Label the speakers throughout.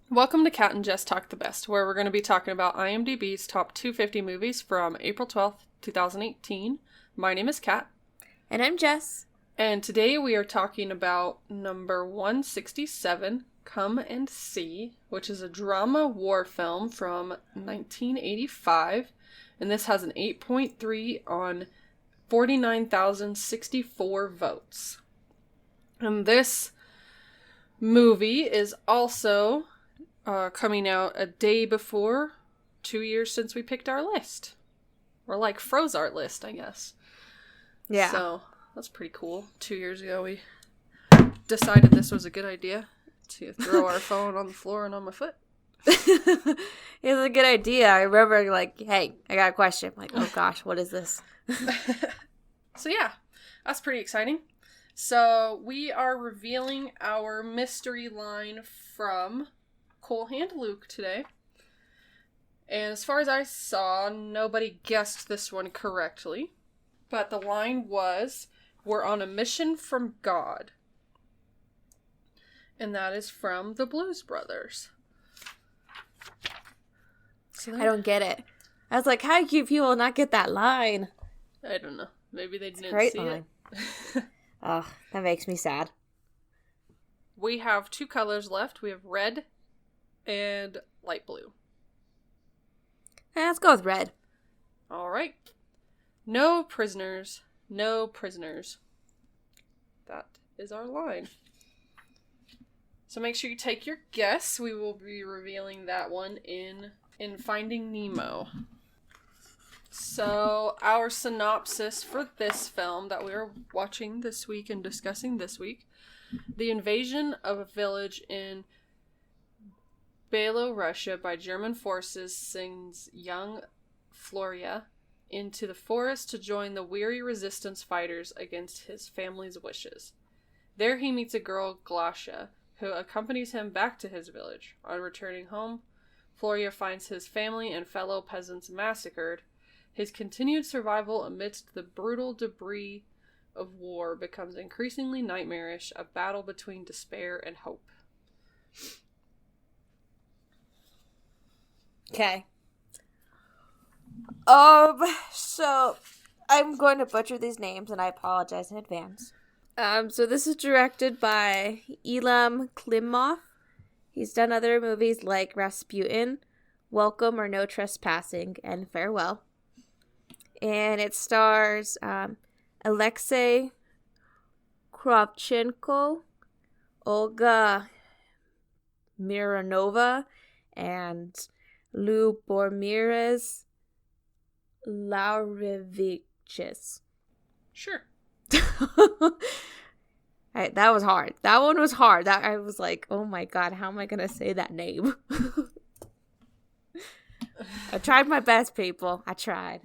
Speaker 1: Welcome to Cat and Jess Talk the Best, where we're going to be talking about IMDb's top 250 movies from April 12th, 2018. My name is Kat.
Speaker 2: And I'm Jess.
Speaker 1: And today we are talking about number 167, Come and See, which is a drama war film from 1985. And this has an 8.3 on 49,064 votes. And this movie is also coming out a day before 2 years since we picked our list. Or like froze our list, I guess.
Speaker 2: Yeah.
Speaker 1: So, that's pretty cool. 2 years ago we decided this was a good idea to throw our phone on the floor and on my foot.
Speaker 2: It was a good idea. I remember like, hey, I got a question. I'm like, oh gosh, what is this?
Speaker 1: So yeah, that's pretty exciting. So we are revealing our mystery line from Cole Hand Luke today. And as far as I saw, nobody guessed this one correctly. But the line was, "We're on a mission from God." And that is from the Blues Brothers. So
Speaker 2: I don't get it. I was like, how do people not get that line?
Speaker 1: I don't know. Maybe they didn't
Speaker 2: Great
Speaker 1: see
Speaker 2: line.
Speaker 1: it.
Speaker 2: Oh, that makes me sad.
Speaker 1: We have two colors left. We have red and light blue.
Speaker 2: Let's go with red.
Speaker 1: All right. No prisoners. No prisoners. That is our line. So make sure you take your guess. We will be revealing that one in Finding Nemo. So our synopsis for this film that we are watching this week and discussing this week: the invasion of a village in Byelorussia by German forces sends young Florya into the forest to join the weary resistance fighters against his family's wishes. There he meets a girl, Glasha, who accompanies him back to his village. On returning home, Florya finds his family and fellow peasants massacred. His continued survival amidst the brutal debris of war becomes increasingly nightmarish, a battle between despair and hope.
Speaker 2: Okay. So I'm going to butcher these names and I apologize in advance. So this is directed by Elam Klimov. He's done other movies like Rasputin, Welcome or No Trespassing, and Farewell. And it stars Aleksey Kravchenko, Olga Mironova, and Lubomir Laurevichis.
Speaker 1: Sure.
Speaker 2: That was hard. That one was hard. I was like, oh my god, how am I going to say that name? I tried my best, people. I tried.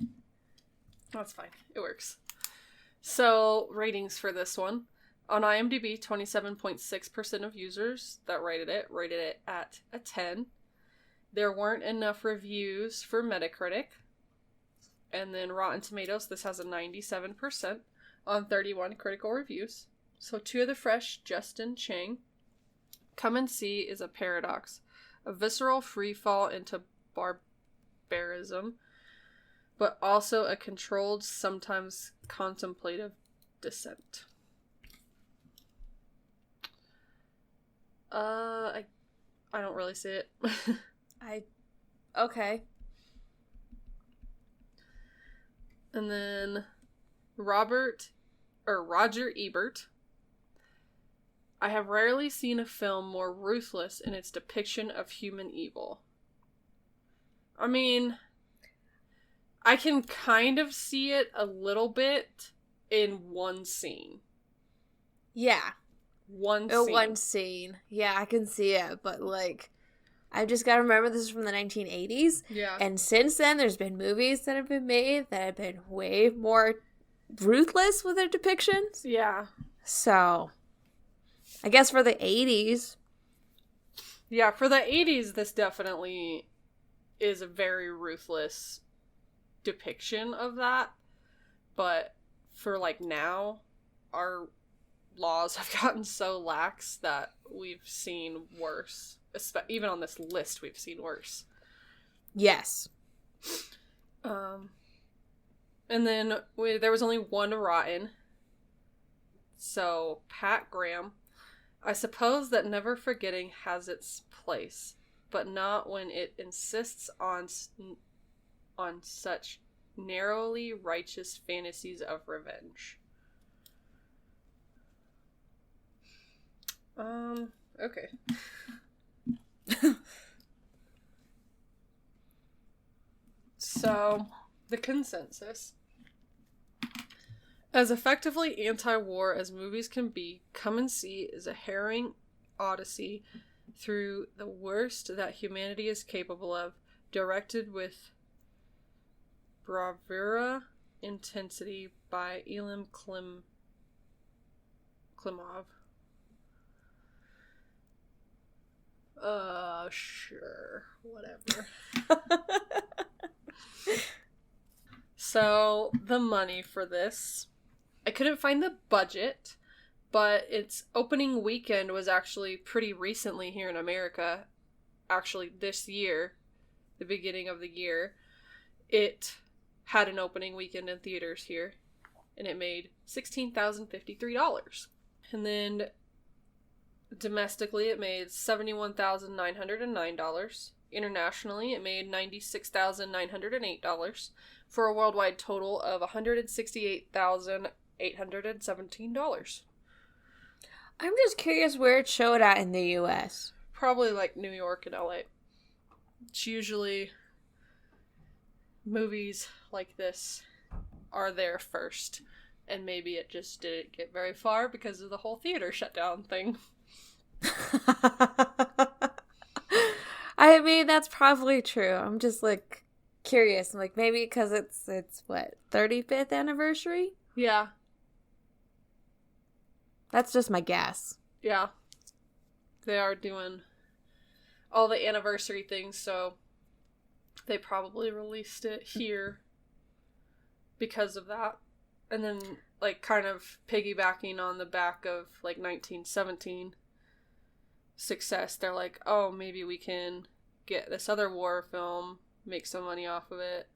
Speaker 1: That's fine. It works. So, ratings for this one. On IMDb, 27.6% of users that rated it at a 10. There weren't enough reviews for Metacritic. And then Rotten Tomatoes, this has a 97% on 31 critical reviews. So Two of the Fresh, Justin Chang. Come and See is a paradox. A visceral freefall into barbarism, but also a controlled, sometimes contemplative descent. I don't really see it.
Speaker 2: Okay.
Speaker 1: And then Roger Ebert. I have rarely seen a film more ruthless in its depiction of human evil. I mean, I can kind of see it a little bit in one scene.
Speaker 2: Yeah.
Speaker 1: One scene.
Speaker 2: One scene. Yeah, I can see it, but like, I just gotta remember this is from the 1980s.
Speaker 1: Yeah.
Speaker 2: And since then, there's been movies that have been made that have been way more ruthless with their depictions.
Speaker 1: Yeah.
Speaker 2: So, I guess for the 80s.
Speaker 1: Yeah, for the 80s, this definitely is a very ruthless depiction of that. But for like now, our laws have gotten so lax that we've seen worse even on this list, we've seen worse.
Speaker 2: Yes.
Speaker 1: And then there was only one rotten. So, Pat Graham. I suppose that never forgetting has its place, but not when it insists on such narrowly righteous fantasies of revenge. Okay. So, the consensus. As effectively anti-war as movies can be, Come and See is a harrowing odyssey through the worst that humanity is capable of, directed with bravura intensity by Elim Klimov. Sure. Whatever. So, the money for this. I couldn't find the budget, but its opening weekend was actually pretty recently here in America. Actually, this year, the beginning of the year, it had an opening weekend in theaters here, and it made $16,053. And then domestically, it made $71,909. Internationally, it made $96,908 for a worldwide total of $168,817.
Speaker 2: I'm just curious where it showed at in the U.S.
Speaker 1: Probably like New York and LA. It's usually movies like this are there first, and maybe it just didn't get very far because of the whole theater shutdown thing.
Speaker 2: I mean, that's probably true. I'm just like curious. I'm like, maybe because it's what, 35th anniversary?
Speaker 1: Yeah.
Speaker 2: That's just my guess.
Speaker 1: Yeah. They are doing all the anniversary things, so they probably released it here because of that. And then, like, kind of piggybacking on the back of, like, 1917 success, they're like, oh, maybe we can get this other war film, make some money off of it.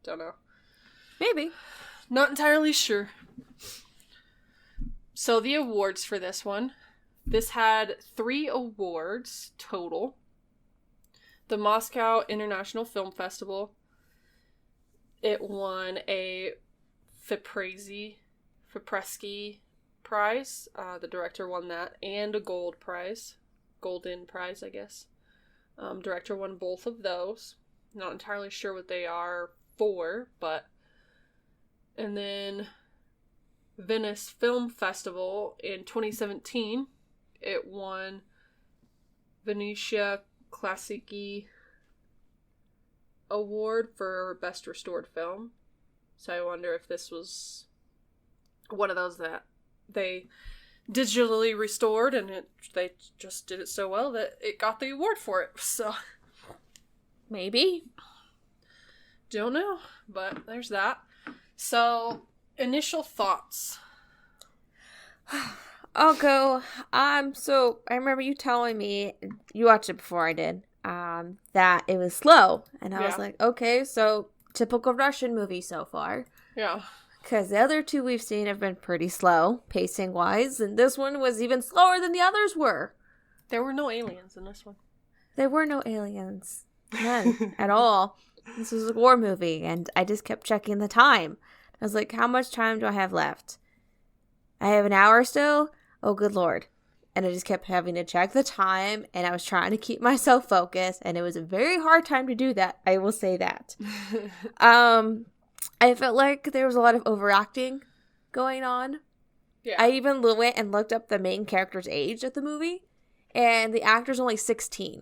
Speaker 1: Don't know.
Speaker 2: Maybe.
Speaker 1: Not entirely sure. So the awards for this one. This had 3 awards total. The Moscow International Film Festival. It won a Fipresci Prize. The director won that. And a Golden Prize, I guess. Director won both of those. Not entirely sure what they are for, but... And then Venice Film Festival in 2017, it won Venetia Classici Award for Best Restored Film. So I wonder if this was one of those that they digitally restored and they just did it so well that it got the award for it. So
Speaker 2: maybe.
Speaker 1: Don't know, but there's that. So, initial thoughts.
Speaker 2: I'll go. So I remember you telling me, you watched it before I did, that it was slow. And I was like, okay, so typical Russian movie so far.
Speaker 1: Yeah.
Speaker 2: Because the other 2 we've seen have been pretty slow, pacing-wise, and this one was even slower than the others were.
Speaker 1: There were no aliens in this one.
Speaker 2: There were no aliens. None. At all. This was a war movie, and I just kept checking the time. I was like, how much time do I have left? I have an hour still? Oh, good Lord. And I just kept having to check the time, and I was trying to keep myself focused, and it was a very hard time to do that. I will say that. I felt like there was a lot of overacting going on. Yeah. I even went and looked up the main character's age at the movie, and the actor's only 16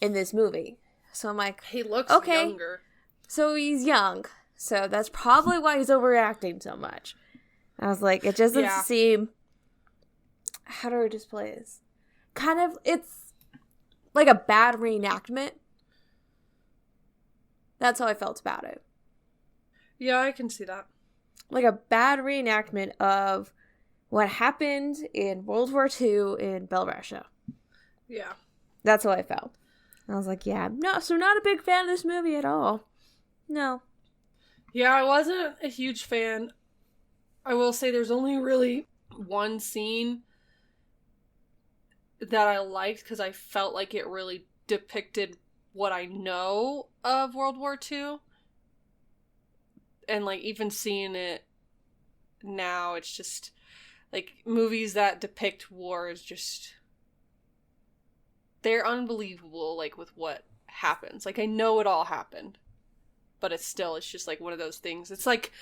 Speaker 2: in this movie. So I'm like,
Speaker 1: he looks younger.
Speaker 2: So he's young. So that's probably why he's overacting so much. I was like, it doesn't seem... How do I display this? Kind of, it's like a bad reenactment. That's how I felt about it.
Speaker 1: Yeah, I can see that.
Speaker 2: Like a bad reenactment of what happened in World War II in Byelorussia.
Speaker 1: Yeah.
Speaker 2: That's how I felt. I was like, yeah, not a big fan of this movie at all. No.
Speaker 1: Yeah, I wasn't a huge fan. I will say there's only really one scene that I liked because I felt like it really depicted what I know of World War II. And, like, even seeing it now, it's just, like, movies that depict war is just... They're unbelievable, like, with what happens. Like, I know it all happened. But it's just, like, one of those things. It's like,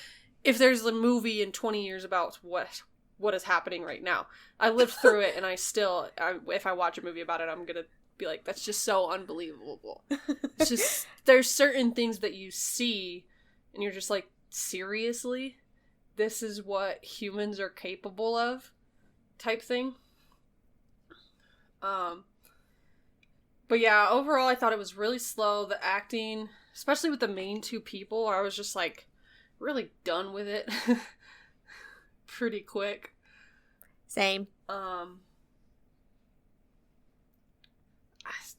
Speaker 1: if there's a movie in 20 years about what is happening right now. I lived through it, and if I watch a movie about it, I'm gonna be like, that's just so unbelievable. It's just, there's certain things that you see, and you're just like, seriously? This is what humans are capable of? Type thing. But yeah, overall, I thought it was really slow. The acting, especially with the main two people, I was just, like, really done with it. Pretty quick.
Speaker 2: Same.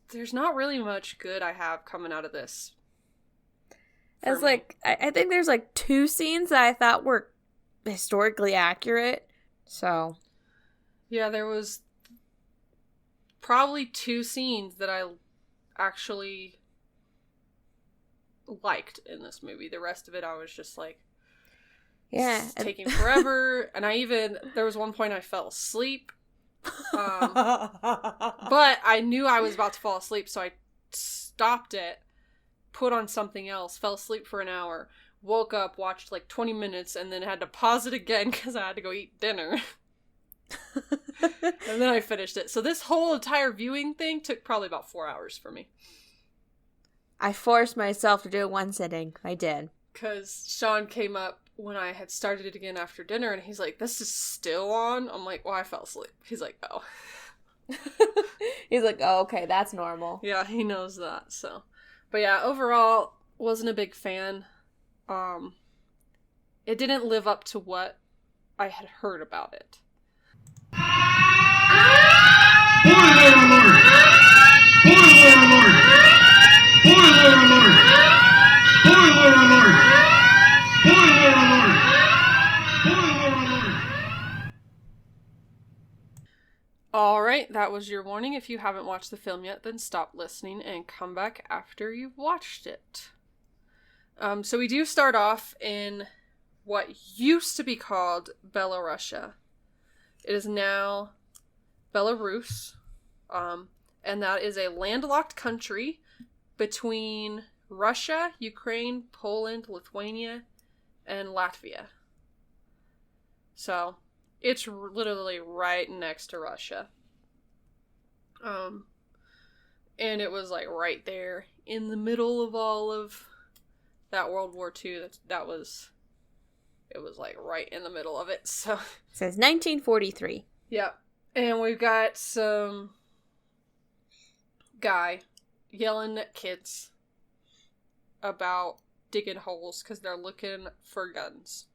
Speaker 1: There's not really much good I have coming out of this.
Speaker 2: It's like, I think there's, like, 2 scenes that I thought were historically accurate, so. Yeah,
Speaker 1: there was probably 2 scenes that I actually liked in this movie. The rest of it, I was just like, it's taking forever. And there was one point I fell asleep. But I knew I was about to fall asleep, so I stopped it, put on something else, fell asleep for an hour, woke up, watched like 20 minutes, and then had to pause it again because I had to go eat dinner. And then I finished it. So this whole entire viewing thing took probably about 4 hours for me.
Speaker 2: I forced myself to do it one sitting. I did.
Speaker 1: Because Sean came up when I had started it again after dinner, and he's like, this is still on? I'm like, well, I fell asleep. He's like, oh.
Speaker 2: He's like, oh, okay, that's normal.
Speaker 1: Yeah, he knows that, so. But yeah, overall, wasn't a big fan. It didn't live up to what I had heard about it.
Speaker 3: Boiler alert! Boiler alert! Boiler alert! Boiler alert! Boiler alert! Boiler alert!
Speaker 1: Alright, that was your warning. If you haven't watched the film yet, then stop listening and come back after you've watched it. So we do start off in what used to be called Byelorussia. It is now Belarus, and that is a landlocked country between Russia, Ukraine, Poland, Lithuania, and Latvia. So, it's literally right next to Russia. And it was like right there in the middle of all of that World War II. It was like right in the middle of it, so. It
Speaker 2: says 1943.
Speaker 1: Yep. And we've got some guy yelling at kids about digging holes because they're looking for guns.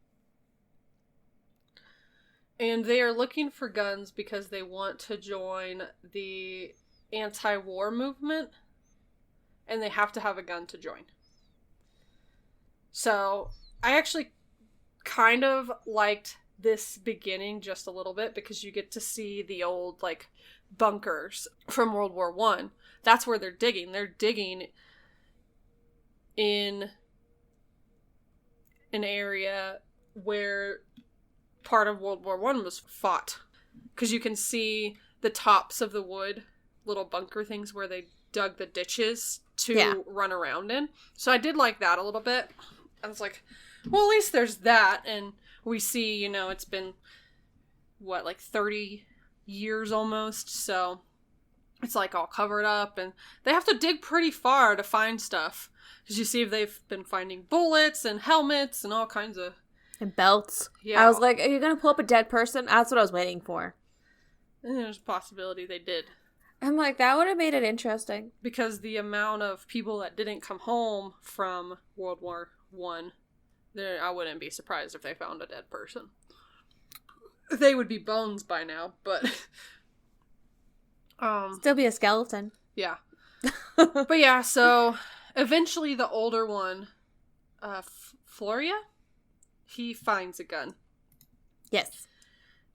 Speaker 1: And they are looking for guns because they want to join the anti-war movement, and they have to have a gun to join. So, I actually kind of liked this beginning just a little bit because you get to see the old, like, bunkers from World War I. That's where they're digging. They're digging in an area where part of World War I was fought. Because you can see the tops of the wood, little bunker things where they dug the ditches to run around in. So I did like that a little bit. I was like, well, at least there's that. And we see, you know, it's been, like 30 years almost. So it's like all covered up. And they have to dig pretty far to find stuff. Because you see if they've been finding bullets and helmets and all kinds of...
Speaker 2: And belts. Yeah. I was like, are you going to pull up a dead person? That's what I was waiting for.
Speaker 1: And there's a possibility they did.
Speaker 2: I'm like, that would have made it interesting.
Speaker 1: Because the amount of people that didn't come home from World War I, I wouldn't be surprised if they found a dead person. They would be bones by now, but...
Speaker 2: Still be a skeleton.
Speaker 1: Yeah. But yeah, so eventually the older one, Florya, he finds a gun.
Speaker 2: Yes.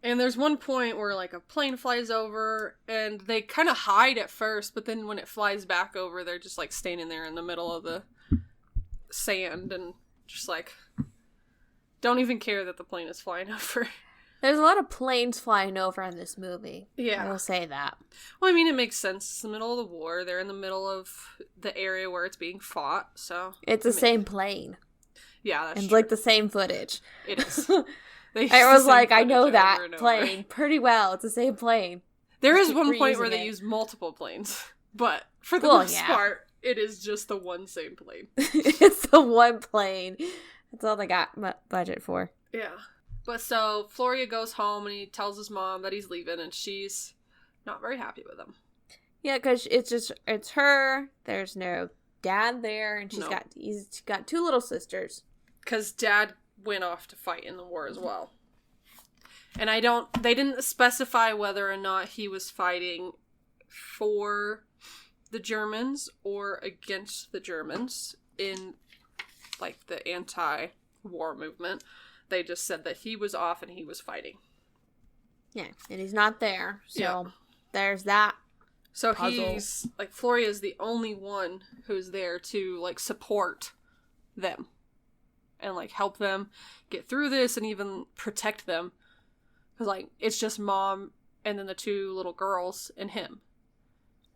Speaker 1: And there's one point where, like, a plane flies over, and they kind of hide at first, but then when it flies back over, they're just, like, standing there in the middle of the sand, and just, like, don't even care that the plane is flying over.
Speaker 2: There's a lot of planes flying over in this movie.
Speaker 1: Yeah.
Speaker 2: I will say that.
Speaker 1: Well, I mean, it makes sense. It's the middle of the war. They're in the middle of the area where it's being fought, so...
Speaker 2: It's the same plane.
Speaker 1: Yeah, that's
Speaker 2: and
Speaker 1: true.
Speaker 2: like the same footage.
Speaker 1: It is.
Speaker 2: I was like, I know that plane pretty well. It's the same plane.
Speaker 1: There is one point where they use multiple planes, but for the most part, it is just the one same plane.
Speaker 2: It's the one plane. That's all they got budget for.
Speaker 1: Yeah. But so, Florya goes home and he tells his mom that he's leaving, and she's not very happy with him.
Speaker 2: Yeah, because it's her, there's no dad there, and she's got two little sisters.
Speaker 1: Because dad went off to fight in the war as well. And they didn't specify whether or not he was fighting for the Germans or against the Germans in, like, the anti-war movement. They just said that he was off and he was fighting.
Speaker 2: Yeah, and he's not there, so there's that.
Speaker 1: So
Speaker 2: puzzle.
Speaker 1: He's, like, Florya is the only one who's there to, like, support them. And, like, help them get through this and even protect them. Because, like, it's just mom and then the two little girls and him.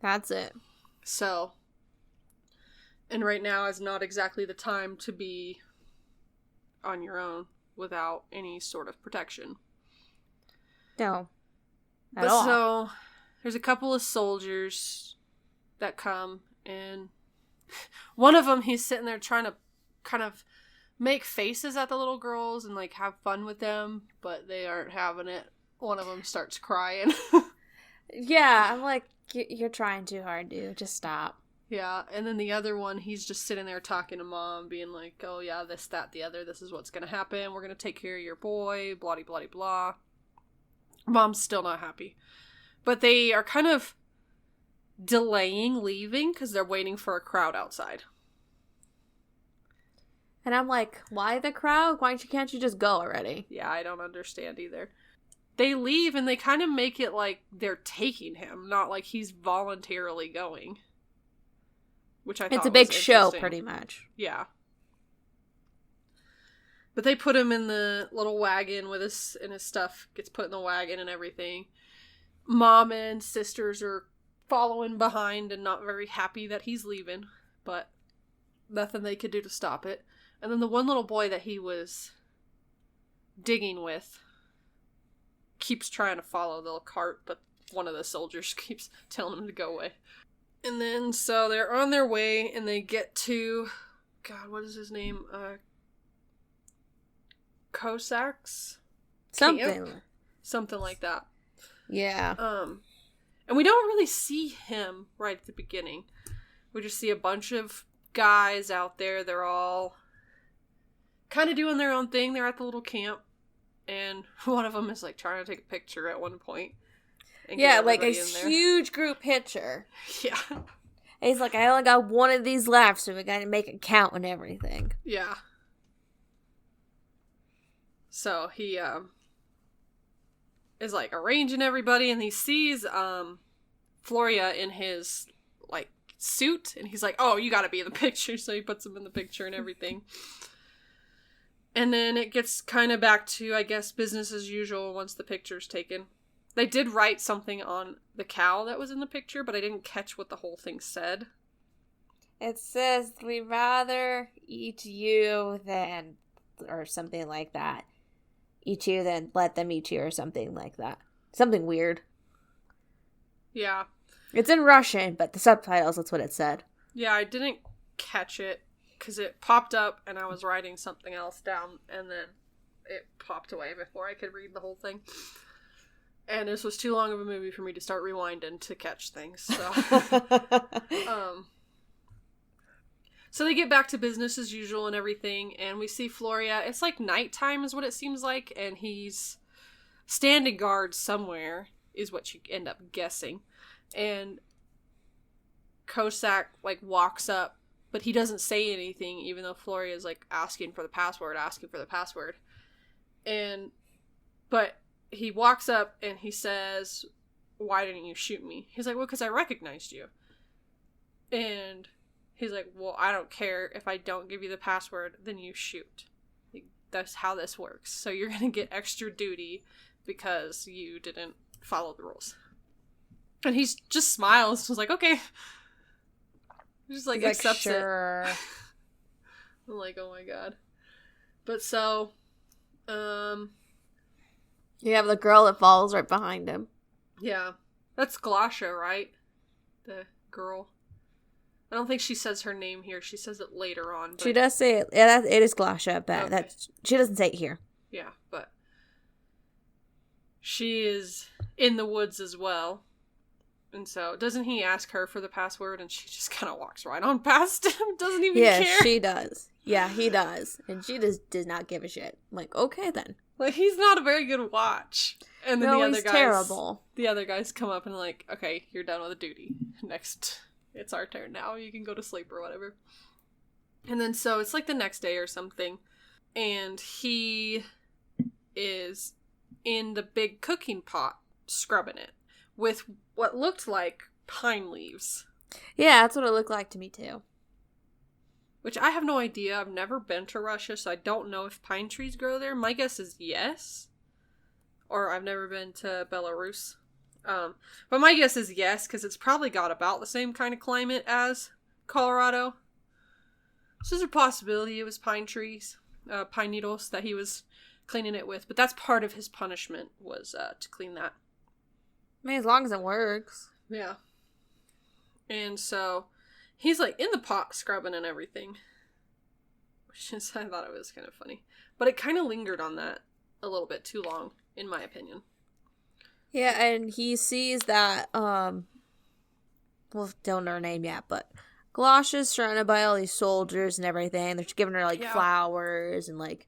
Speaker 2: That's it.
Speaker 1: So, and right now is not exactly the time to be on your own without any sort of protection.
Speaker 2: No. At all.
Speaker 1: So, there's a couple of soldiers that come, and one of them, he's sitting there trying to kind of make faces at the little girls and, like, have fun with them, but they aren't having it. One of them starts crying.
Speaker 2: Yeah, I'm like, you're trying too hard, dude. Just stop.
Speaker 1: Yeah, and then the other one, he's just sitting there talking to mom, being like, oh yeah, this, that, the other, this is what's gonna happen, we're gonna take care of your boy, blah, blah, blah, blah. Mom's still not happy. But they are kind of delaying leaving because they're waiting for a crowd outside.
Speaker 2: And I'm like, why the crowd? Why can't you just go already?
Speaker 1: Yeah, I don't understand either. They leave and they kind of make it like they're taking him, not like he's voluntarily going. Which I thought was
Speaker 2: interesting. It's a big show, pretty much.
Speaker 1: Yeah. But they put him in the little wagon with his stuff gets put in the wagon and everything. Mom and sisters are following behind and not very happy that he's leaving, but nothing they could do to stop it. And then the one little boy that he was digging with keeps trying to follow the cart, but one of the soldiers keeps telling him to go away. And then, so they're on their way, and they get to, God, what is his name? Cossacks?
Speaker 2: Something
Speaker 1: like that.
Speaker 2: Yeah.
Speaker 1: And we don't really see him right at the beginning. We just see a bunch of guys out there. They're all kind of doing their own thing. They're at the little camp. And one of them is, like, trying to take a picture at one point.
Speaker 2: Yeah, like a huge group picture.
Speaker 1: Yeah.
Speaker 2: And he's like, I only got one of these left, so we gotta make it count and everything.
Speaker 1: Yeah. So he, is, like, arranging everybody, and he sees, Florya in his, like, suit, and he's like, oh, you gotta be in the picture, so he puts him in the picture and everything. And then it gets kind of back to, I guess, business as usual once the picture's taken. They did write something on the cow that was in the picture, but I didn't catch what the whole thing said.
Speaker 2: It says, we'd rather eat you than, or something like that. Eat you than let them eat you, or something like that. Something weird.
Speaker 1: Yeah.
Speaker 2: It's in Russian, but the subtitles, that's what it said.
Speaker 1: Yeah, I didn't catch it, because it popped up, and I was writing something else down, and then it popped away before I could read the whole thing. And this was too long of a movie for me to start rewinding to catch things, so... So they get back to business as usual and everything, and we see Florya. It's like nighttime is what it seems like, and he's standing guard somewhere, is what you end up guessing. And Cossack, like, walks up, but he doesn't say anything, even though Florya is, like, asking for the password. But he walks up and he says, "Why didn't you shoot me?" He's like, "Well, because I recognized you." And he's like, "Well, I don't care. If I don't give you the password, then you shoot. Like, that's how this works. So you're going to get extra duty because you didn't follow the rules." And he just smiles. He's like, "Okay." He just, like, accepts
Speaker 2: sure.
Speaker 1: it. I'm like, oh my god. But so,
Speaker 2: you have the girl that follows right behind him.
Speaker 1: yeah. That's Glasha, right? The girl. I don't think she says her name here. She says it later on. But...
Speaker 2: She does say it. Yeah, it is Glasha, but
Speaker 1: Okay.
Speaker 2: she doesn't say it here.
Speaker 1: Yeah, but she is in the woods as well. And so, doesn't he ask her for the password, and she just kind of walks right on past him, doesn't even care?
Speaker 2: Yeah, she does. Yeah, he does. And she just does not give a shit. I'm like, okay then.
Speaker 1: Like, he's not a very good watch. And then
Speaker 2: No,
Speaker 1: the other
Speaker 2: he's
Speaker 1: guys...
Speaker 2: terrible.
Speaker 1: The other guys come up and like, "Okay, you're done with the duty. Next, it's our turn now. You can go to sleep or whatever." And then so, it's like the next day or something. And he is in the big cooking pot, scrubbing it. With what looked like pine leaves.
Speaker 2: Yeah, that's what it looked like to me too.
Speaker 1: Which I have no idea. I've never been to Russia, so I don't know if pine trees grow there. My guess is yes. Or I've never been to Belarus. But my guess is yes, because it's probably got about the same kind of climate as Colorado. So there's a possibility it was pine trees, pine needles that he was cleaning it with. But that's part of his punishment, was to clean that.
Speaker 2: I mean, as long as it works.
Speaker 1: Yeah. And so, he's, like, in the pot scrubbing and everything. Which is, I thought it was kind of funny. But it kind of lingered on that a little bit too long, in my opinion.
Speaker 2: Yeah, and he sees that, well, don't know her name yet, but Glasha's surrounded by all these soldiers and everything. They're giving her, like, flowers and, like,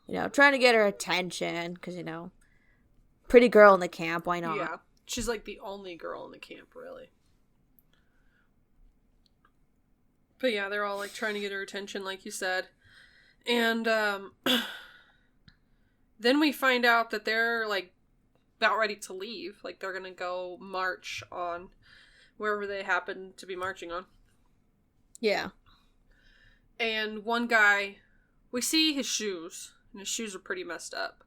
Speaker 2: you know, trying to get her attention. Because, you know, pretty girl in the camp, why not?
Speaker 1: Yeah. She's, like, the only girl in the camp, really. But yeah, they're all, like, trying to get her attention, like you said. And, then we find out that they're, like, about ready to leave. Like, they're gonna go march on wherever they happen to be marching on.
Speaker 2: Yeah.
Speaker 1: And one guy, we see his shoes, and his shoes are pretty messed up.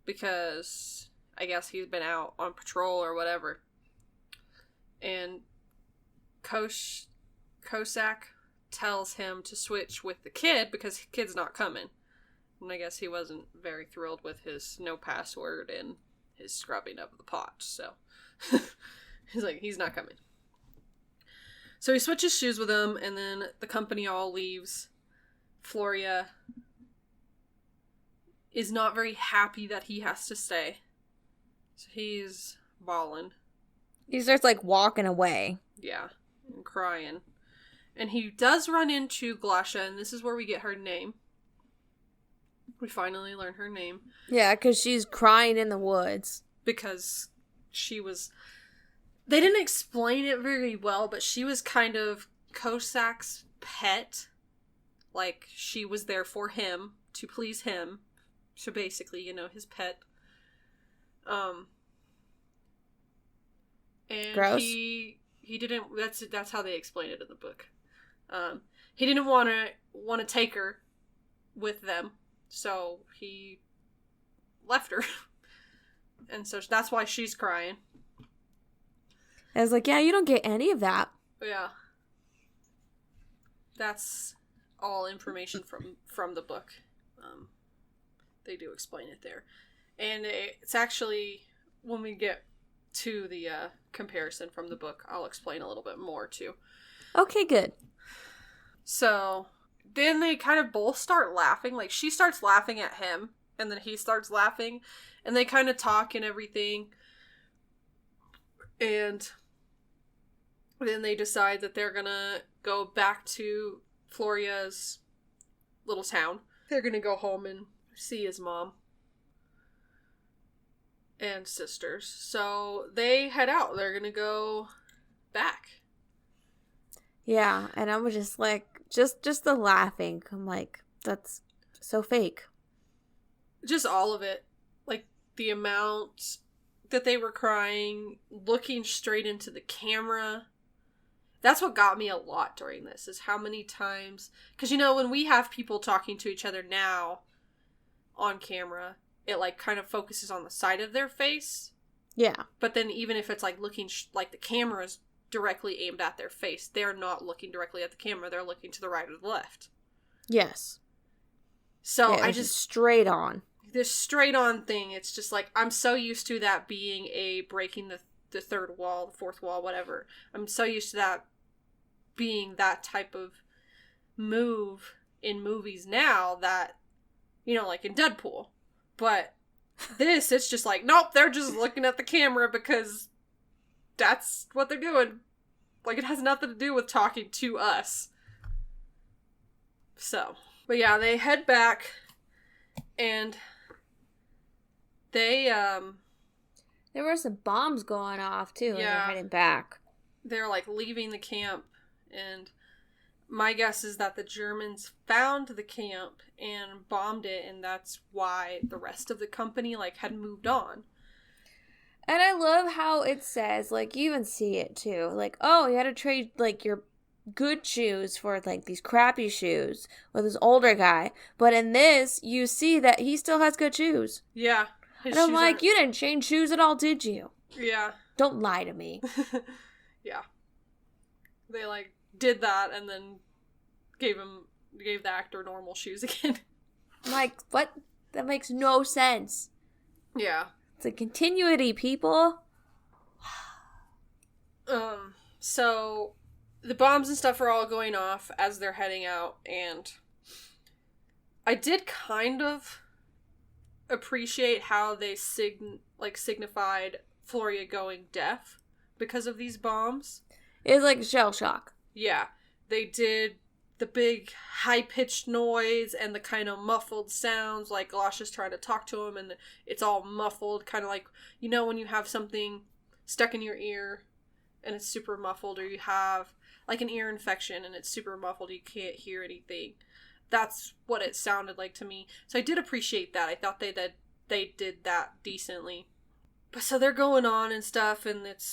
Speaker 1: Because... I guess he's been out on patrol or whatever. And Cossack tells him to switch with the kid because the kid's not coming. And I guess he wasn't very thrilled with his no password and his scrubbing of the pot. So he's like, he's not coming. So he switches shoes with him, and then the company all leaves. Florya is not very happy that he has to stay. So he's bawling.
Speaker 2: He starts, like, walking away.
Speaker 1: Yeah, and crying. And he does run into Glasha, and this is where we get her name. We finally learn her name.
Speaker 2: Yeah, because she's crying in the woods.
Speaker 1: Because she was... They didn't explain it very well, but she was kind of Cossack's pet. Like, she was there for him, to please him. So basically, you know, his pet. And
Speaker 2: Gross.
Speaker 1: he didn't, that's how they explain it in the book. He didn't want to take her with them, so he left her. And so that's why she's crying.
Speaker 2: I was like, yeah, you don't get any of that.
Speaker 1: Yeah. That's all information from the book. They do explain it there. And it's actually, when we get to the comparison from the book, I'll explain a little bit more too.
Speaker 2: Okay, good.
Speaker 1: So, then they kind of both start laughing. Like, she starts laughing at him, and then he starts laughing, and they kind of talk and everything. And then they decide that they're gonna go back to Florya's little town. They're gonna go home and see his mom and sisters. So they head out. They're gonna go back.
Speaker 2: Yeah, and I was just like, just the laughing. I'm like, that's so fake.
Speaker 1: Just all of it. Like, the amount that they were crying, looking straight into the camera. That's what got me a lot during this, is how many times... Because, you know, when we have people talking to each other now on camera, it, like, kind of focuses on the side of their face.
Speaker 2: Yeah.
Speaker 1: But then even if it's, like, looking... like, the camera is directly aimed at their face, they're not looking directly at the camera. They're looking to the right or the left.
Speaker 2: Yes.
Speaker 1: So
Speaker 2: yeah,
Speaker 1: I just...
Speaker 2: straight on.
Speaker 1: This straight on thing, it's just like, I'm so used to that being a breaking the third wall, the fourth wall, whatever. I'm so used to that being that type of move in movies now that, you know, like in Deadpool. But this, it's just like, nope, they're just looking at the camera because that's what they're doing. Like, it has nothing to do with talking to us. So, but yeah, they head back and... There
Speaker 2: were some bombs going off, too, as they're heading back.
Speaker 1: They're, like, leaving the camp, and my guess is that the Germans found the camp and bombed it, and that's why the rest of the company, like, had moved on.
Speaker 2: And I love how it says, like, you even see it, too. Like, oh, you had to trade, like, your good shoes for, like, these crappy shoes with this older guy. But in this, you see that he still has good shoes.
Speaker 1: Yeah.
Speaker 2: And I'm like, you didn't change shoes at all, did you?
Speaker 1: Yeah.
Speaker 2: Don't lie to me.
Speaker 1: Yeah. They, like, did that and then gave the actor normal shoes again.
Speaker 2: I'm like, what? That makes no sense.
Speaker 1: Yeah.
Speaker 2: It's a continuity, people.
Speaker 1: So, the bombs and stuff are all going off as they're heading out, and I did kind of... appreciate how they signified Florya going deaf because of these bombs.
Speaker 2: It's like shell shock.
Speaker 1: Yeah. They did the big high-pitched noise and the kind of muffled sounds, like Glasha's trying to talk to him and it's all muffled, kind of like, you know, when you have something stuck in your ear and it's super muffled, or you have like an ear infection and it's super muffled, you can't hear anything. That's what it sounded like to me. So I did appreciate that. I thought they did that decently. But so they're going on and stuff, and it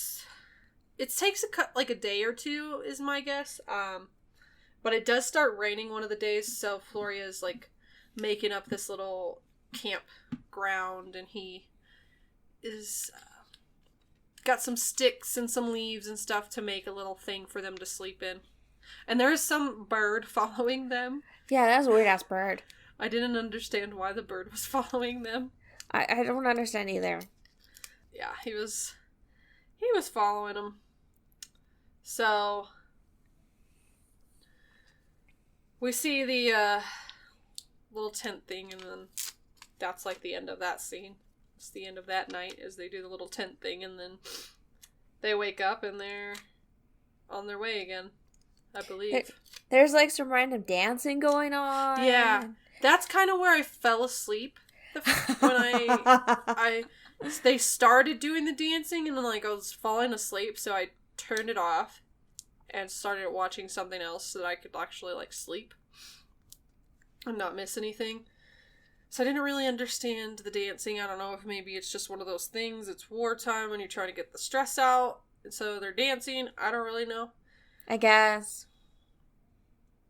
Speaker 1: takes a day or two, is my guess. But it does start raining one of the days, so Florya's like making up this little campground, and he is got some sticks and some leaves and stuff to make a little thing for them to sleep in. And there is some bird following them.
Speaker 2: Yeah, that's a weird-ass bird.
Speaker 1: I didn't understand why the bird was following them.
Speaker 2: I don't understand either.
Speaker 1: Yeah, he was following them. So, we see the little tent thing, and then that's like the end of that scene. It's the end of that night as they do the little tent thing, and then they wake up and they're on their way again. I believe.
Speaker 2: There's like some random dancing going on.
Speaker 1: Yeah. That's kind of where I fell asleep when they started doing the dancing, and then like I was falling asleep, so I turned it off and started watching something else so that I could actually like sleep and not miss anything. So I didn't really understand the dancing. I don't know if maybe it's just one of those things. It's wartime when you're trying to get the stress out, and so they're dancing. I don't really know.
Speaker 2: I guess.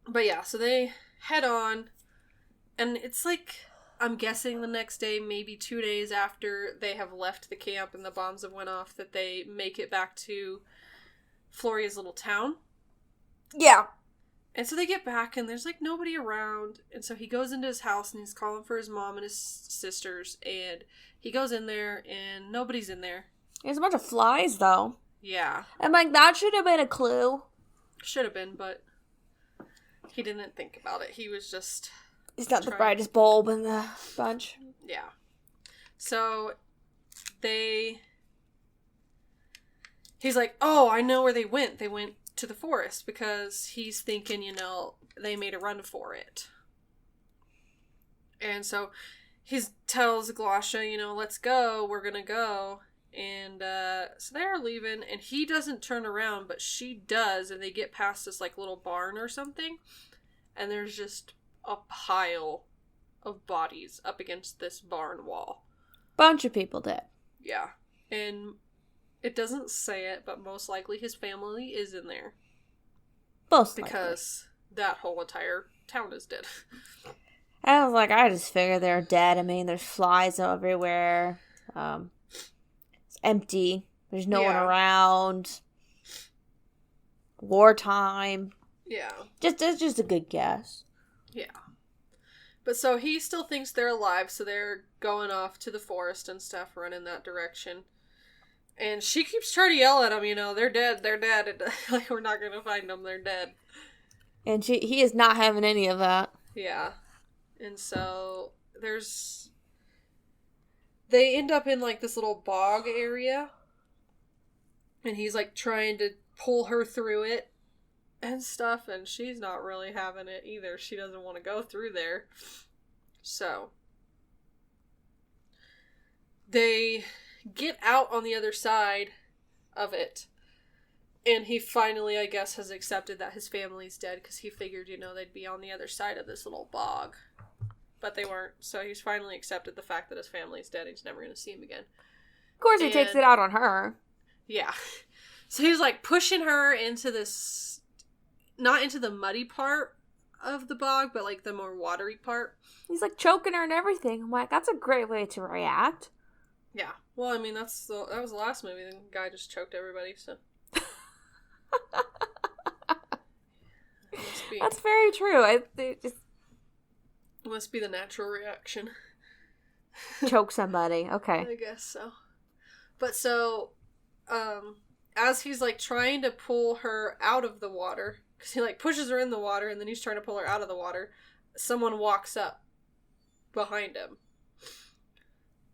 Speaker 1: But yeah, so they head on, and it's like, I'm guessing the next day, maybe 2 days after they have left the camp and the bombs have went off, that they make it back to Florya's little town.
Speaker 2: Yeah.
Speaker 1: And so they get back, and there's like nobody around, and so he goes into his house, and he's calling for his mom and his sisters, and he goes in there, and nobody's in there.
Speaker 2: There's a bunch of flies, though.
Speaker 1: Yeah.
Speaker 2: I'm like, that should have been a clue.
Speaker 1: Should have been, but he didn't think about it. He was just...
Speaker 2: He's not the brightest bulb in the bunch.
Speaker 1: Yeah. So, he's like, oh, I know where they went. They went to the forest, because he's thinking, you know, they made a run for it. And so, he tells Glasha, you know, let's go, we're gonna go. And so they're leaving, and he doesn't turn around, but she does, and they get past this like little barn or something, and there's just a pile of bodies up against this barn wall.
Speaker 2: Bunch of people dead.
Speaker 1: Yeah. And it doesn't say it, but most likely his family is in there.
Speaker 2: Most likely.
Speaker 1: Because that whole entire town is dead.
Speaker 2: I was like, I just figured they're dead. I mean, there's flies everywhere. It's empty. There's no one around. Wartime.
Speaker 1: Yeah.
Speaker 2: It's just a good guess.
Speaker 1: Yeah. But so he still thinks they're alive, so they're going off to the forest and stuff, running that direction. And she keeps trying to yell at them, you know, they're dead. And, like, we're not going to find them, they're dead.
Speaker 2: And he is not having any of that.
Speaker 1: Yeah. And so they end up in, like, this little bog area. And he's, like, trying to pull her through it and stuff, and she's not really having it either. She doesn't want to go through there. So they get out on the other side of it, and he finally, I guess, has accepted that his family's dead, because he figured, you know, they'd be on the other side of this little bog, but they weren't. So he's finally accepted the fact that his family's dead and he's never going to see him again.
Speaker 2: Of course he takes it out on her.
Speaker 1: Yeah. So he's like pushing her into this, not into the muddy part of the bog, but like the more watery part.
Speaker 2: He's like choking her and everything. I'm like, that's a great way to react.
Speaker 1: Yeah. Well, I mean, that was the last movie. The guy just choked everybody, so.
Speaker 2: That's very true. It
Speaker 1: must be the natural reaction.
Speaker 2: Choke somebody. Okay.
Speaker 1: I guess so. But so, as he's like trying to pull her out of the water, because he like pushes her in the water and then he's trying to pull her out of the water, someone walks up behind him.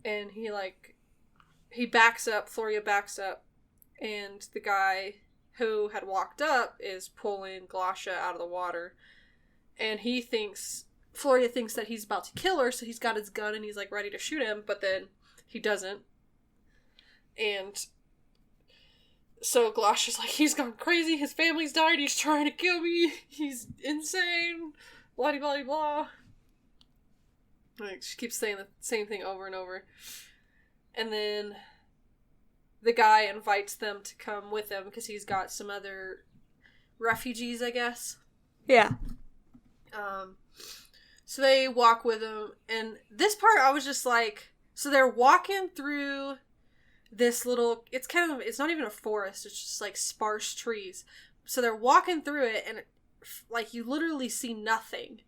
Speaker 1: And he backs up, Florya backs up, and the guy who had walked up is pulling Glasha out of the water. And Florya thinks that he's about to kill her, so he's got his gun and he's like ready to shoot him, but then he doesn't. And so Glasha's like, he's gone crazy, his family's died, he's trying to kill me, he's insane, blah blah blah blah. Like, she keeps saying the same thing over and over. And then the guy invites them to come with him because he's got some other refugees, I guess.
Speaker 2: Yeah.
Speaker 1: So they walk with him, and this part I was just like, so they're walking through this little, it's not even a forest, it's just like sparse trees. So they're walking through it, and like you literally see nothing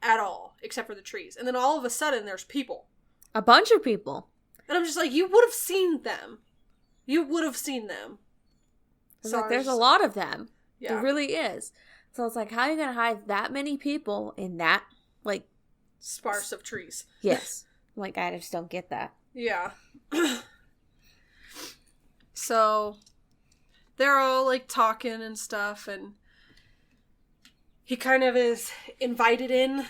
Speaker 1: at all except for the trees. And then all of a sudden there's people.
Speaker 2: A bunch of people.
Speaker 1: And I'm just like, you would have seen them.
Speaker 2: So like, there's a lot of them.
Speaker 1: Yeah.
Speaker 2: There really is. So it's like, how are you going to hide that many people in that, like...
Speaker 1: sparse of trees.
Speaker 2: Yes. Like, I just don't get that.
Speaker 1: Yeah. So, they're all, like, talking and stuff, and he kind of is invited in,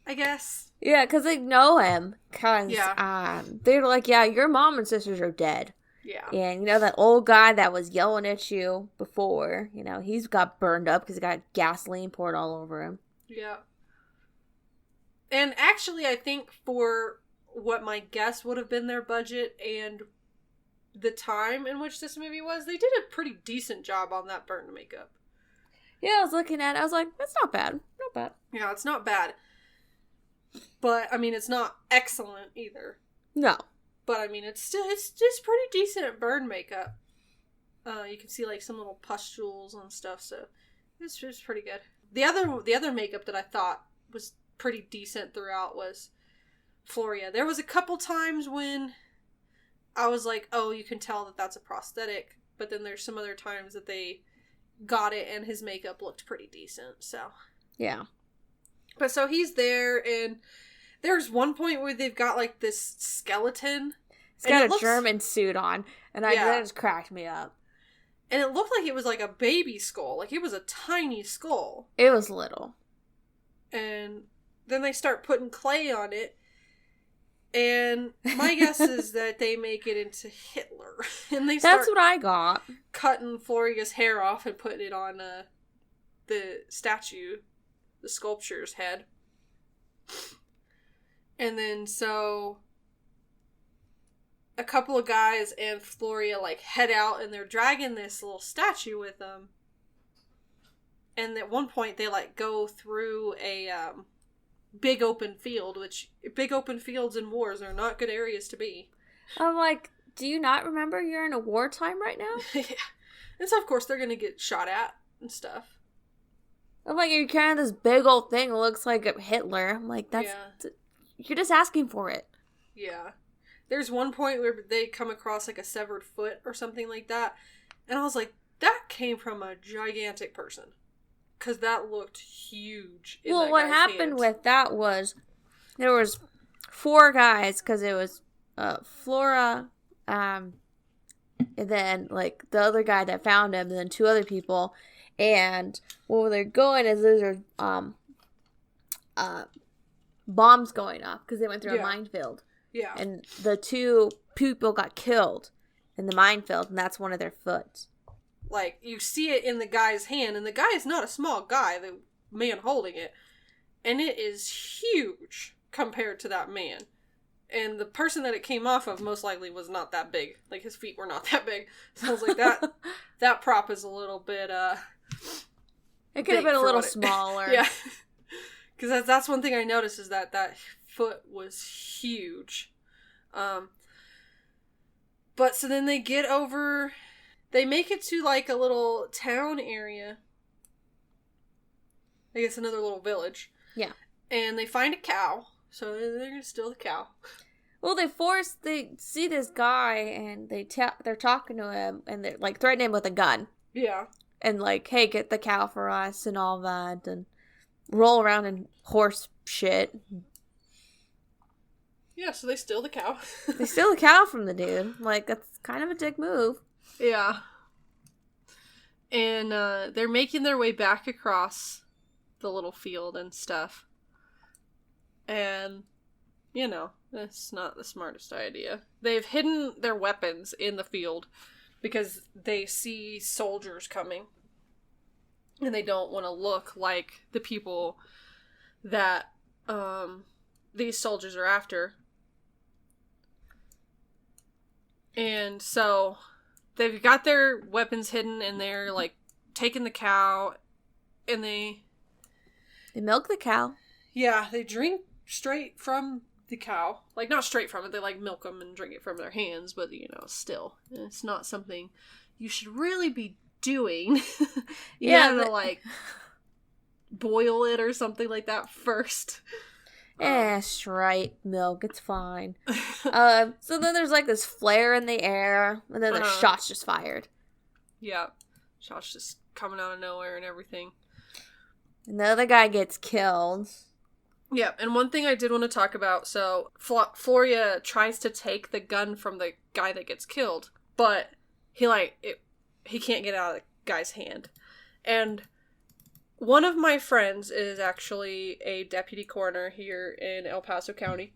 Speaker 1: I guess.
Speaker 2: Yeah, because they know him. Because they're like, yeah, your mom and sisters are dead.
Speaker 1: Yeah.
Speaker 2: And, you know, that old guy that was yelling at you before, you know, he's got burned up because he got gasoline poured all over him.
Speaker 1: Yeah. And actually, I think for what my guess would have been their budget and the time in which this movie was, they did a pretty decent job on that burn makeup.
Speaker 2: Yeah, I was looking at it, I was like, that's not bad. Not bad.
Speaker 1: Yeah, it's not bad. But, I mean, it's not excellent either.
Speaker 2: No.
Speaker 1: But, I mean, it's just pretty decent burn makeup. You can see, like, some little pustules and stuff, so it's just pretty good. The other makeup that I thought was pretty decent throughout was Florya. There was a couple times when I was like, oh, you can tell that that's a prosthetic, but then there's some other times that they got it and his makeup looked pretty decent, so.
Speaker 2: Yeah.
Speaker 1: But so he's there, and there's one point where they've got, like, this skeleton.
Speaker 2: He's got a German suit on, and that just cracked me up.
Speaker 1: And it looked like it was, like, a baby skull. Like, it was a tiny skull.
Speaker 2: It was little.
Speaker 1: And then they start putting clay on it, And my guess is that they make it into Hitler. And they
Speaker 2: That's what I got.
Speaker 1: cutting Florya's hair off and putting it on the statue, the sculpture's head. And then so a couple of guys and Florya like head out and they're dragging this little statue with them. And at one point they like go through a big open field, which big open fields in wars are not good areas to be.
Speaker 2: I'm like, do you not remember you're in a wartime right now?
Speaker 1: Yeah. And so of course they're gonna get shot at and stuff.
Speaker 2: I'm like, you're carrying this big old thing that looks like a Hitler. I'm like, you're just asking for it.
Speaker 1: Yeah. There's one point where they come across like a severed foot or something like that. And I was like, that came from a gigantic person. Because that looked huge.
Speaker 2: Well, what happened with that was there was 4 guys, because it was Flora, and then like the other guy that found him, and then 2 other people. And where they're going is there's bombs going off because they went through a minefield.
Speaker 1: Yeah.
Speaker 2: And the 2 people got killed in the minefield, and that's one of their foot.
Speaker 1: Like, you see it in the guy's hand, and the guy is not a small guy, the man holding it. And it is huge compared to that man. And the person that it came off of most likely was not that big. Like, his feet were not that big. So I was like, that prop is a little bit,
Speaker 2: it could have been a little smaller.
Speaker 1: Yeah. Because that's one thing I noticed is that foot was huge. But so then they get over... They make it to, like, a little town area. I guess another little village.
Speaker 2: Yeah.
Speaker 1: And they find a cow. So they're going to steal the cow.
Speaker 2: Well, they see this guy, and they're talking to him, and they're, like, threatening him with a gun.
Speaker 1: Yeah.
Speaker 2: And, like, hey, get the cow for us, and all that, and roll around in horse shit.
Speaker 1: Yeah, so they steal the cow.
Speaker 2: They steal the cow from the dude. Like, that's kind of a dick move.
Speaker 1: Yeah. And they're making their way back across the little field and stuff. And, you know, it's not the smartest idea. They've hidden their weapons in the field because they see soldiers coming. And they don't want to look like the people that these soldiers are after. And so... They've got their weapons hidden, and they're, like, taking the cow, and they
Speaker 2: milk the cow.
Speaker 1: Yeah, they drink straight from the cow. Like, not straight from it, they, like, milk them and drink it from their hands, but, you know, still. It's not something you should really be doing. You gotta, like, boil it or something like that first.
Speaker 2: Straight milk, it's fine. So then there's like this flare in the air, and then the shots just fired. Yeah, shots just coming out of nowhere and everything. And the other guy gets killed. Yeah, and one thing I did want to talk about, so Florya tries to take the gun from the guy that gets killed, but he can't get it out of the guy's hand. And one of my friends is actually a deputy coroner here in El Paso County.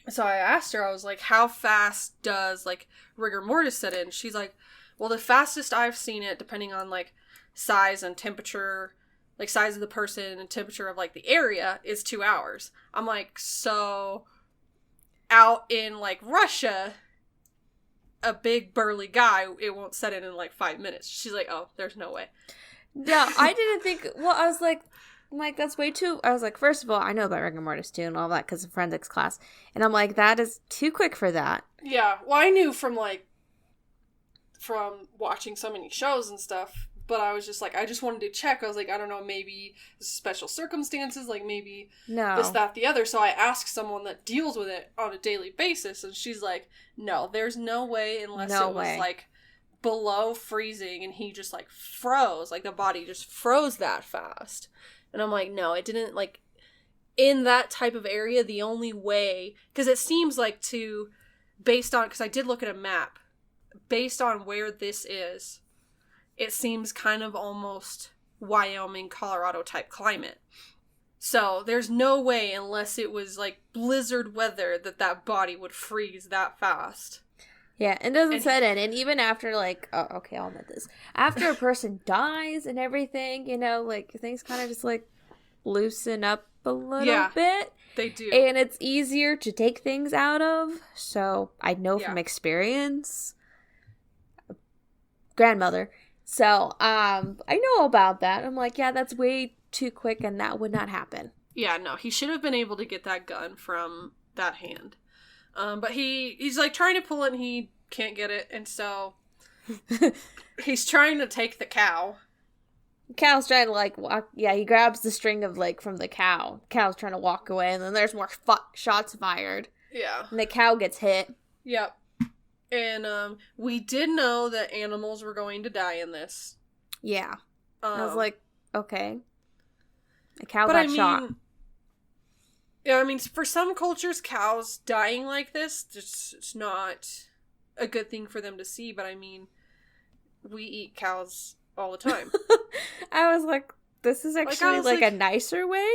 Speaker 2: So I asked her, I was like, how fast does, like, rigor mortis set in? She's like, well, the fastest I've seen it, depending on, like, size and temperature, like, size of the person and temperature of, like, the area, is 2 hours. I'm like, so out in, like, Russia, a big burly guy, it won't set in like 5 minutes. She's like, oh, there's no way. No, I didn't think, well, I was like, that's way too, I was like, first of all, I know about rigor mortis too and all that because of forensics class. And I'm like, that is too quick for that. Yeah, well, I knew from watching so many shows and stuff, but I was just like, I just wanted to check. I was like, I don't know, maybe special circumstances, like maybe this, that, the other. So I asked someone that deals with it on a daily basis, and she's like, no, there's no way unless it was like below freezing and he just like froze, like the body just froze that fast. And I'm like, no, it didn't, like, in that type of area, the only way, because it seems like based on, because I did look at a map, based on where this is, it seems kind of almost Wyoming, Colorado type climate.
Speaker 1: So there's no way, unless it was like blizzard weather, that body would freeze that fast.
Speaker 2: Yeah, it doesn't set in. And even after, like, oh, okay, I'll admit this. After a person dies and everything, you know, like, things kind of just, like, loosen up a little bit.
Speaker 1: They do.
Speaker 2: And it's easier to take things out of. So I know from experience. Grandmother. So, I know about that. I'm like, yeah, that's way too quick and that would not happen.
Speaker 1: Yeah, no, he should have been able to get that gun from that hand. But he's like trying to pull it and he can't get it, and so he's trying to take the cow.
Speaker 2: The cow's trying to like walk. Yeah, he grabs the string of like from the cow. The cow's trying to walk away, and then there's more shots fired.
Speaker 1: Yeah.
Speaker 2: And the cow gets hit.
Speaker 1: Yep. And we did know that animals were going to die in this.
Speaker 2: Yeah. I was like, okay. The cow got shot.
Speaker 1: Yeah, I mean, for some cultures, cows dying like this, it's not a good thing for them to see, but I mean, we eat cows all the time.
Speaker 2: I was like, this is actually like a nicer way?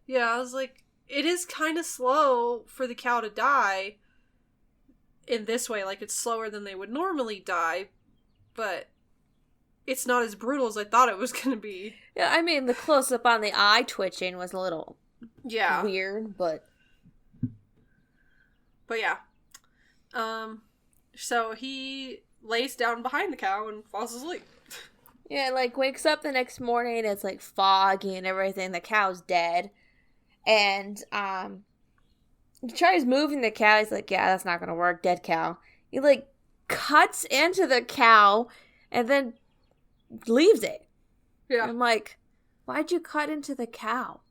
Speaker 1: Yeah, I was like, it is kind of slow for the cow to die in this way. Like, it's slower than they would normally die, but it's not as brutal as I thought it was going to be.
Speaker 2: Yeah, I mean, the close-up on the eye twitching was a little... weird, but yeah.
Speaker 1: So he lays down behind the cow and falls asleep.
Speaker 2: Yeah, like wakes up the next morning, it's like foggy and everything, the cow's dead. And he tries moving the cow, he's like, yeah, that's not gonna work, dead cow. He like cuts into the cow and then leaves it.
Speaker 1: Yeah.
Speaker 2: I'm like, why'd you cut into the cow?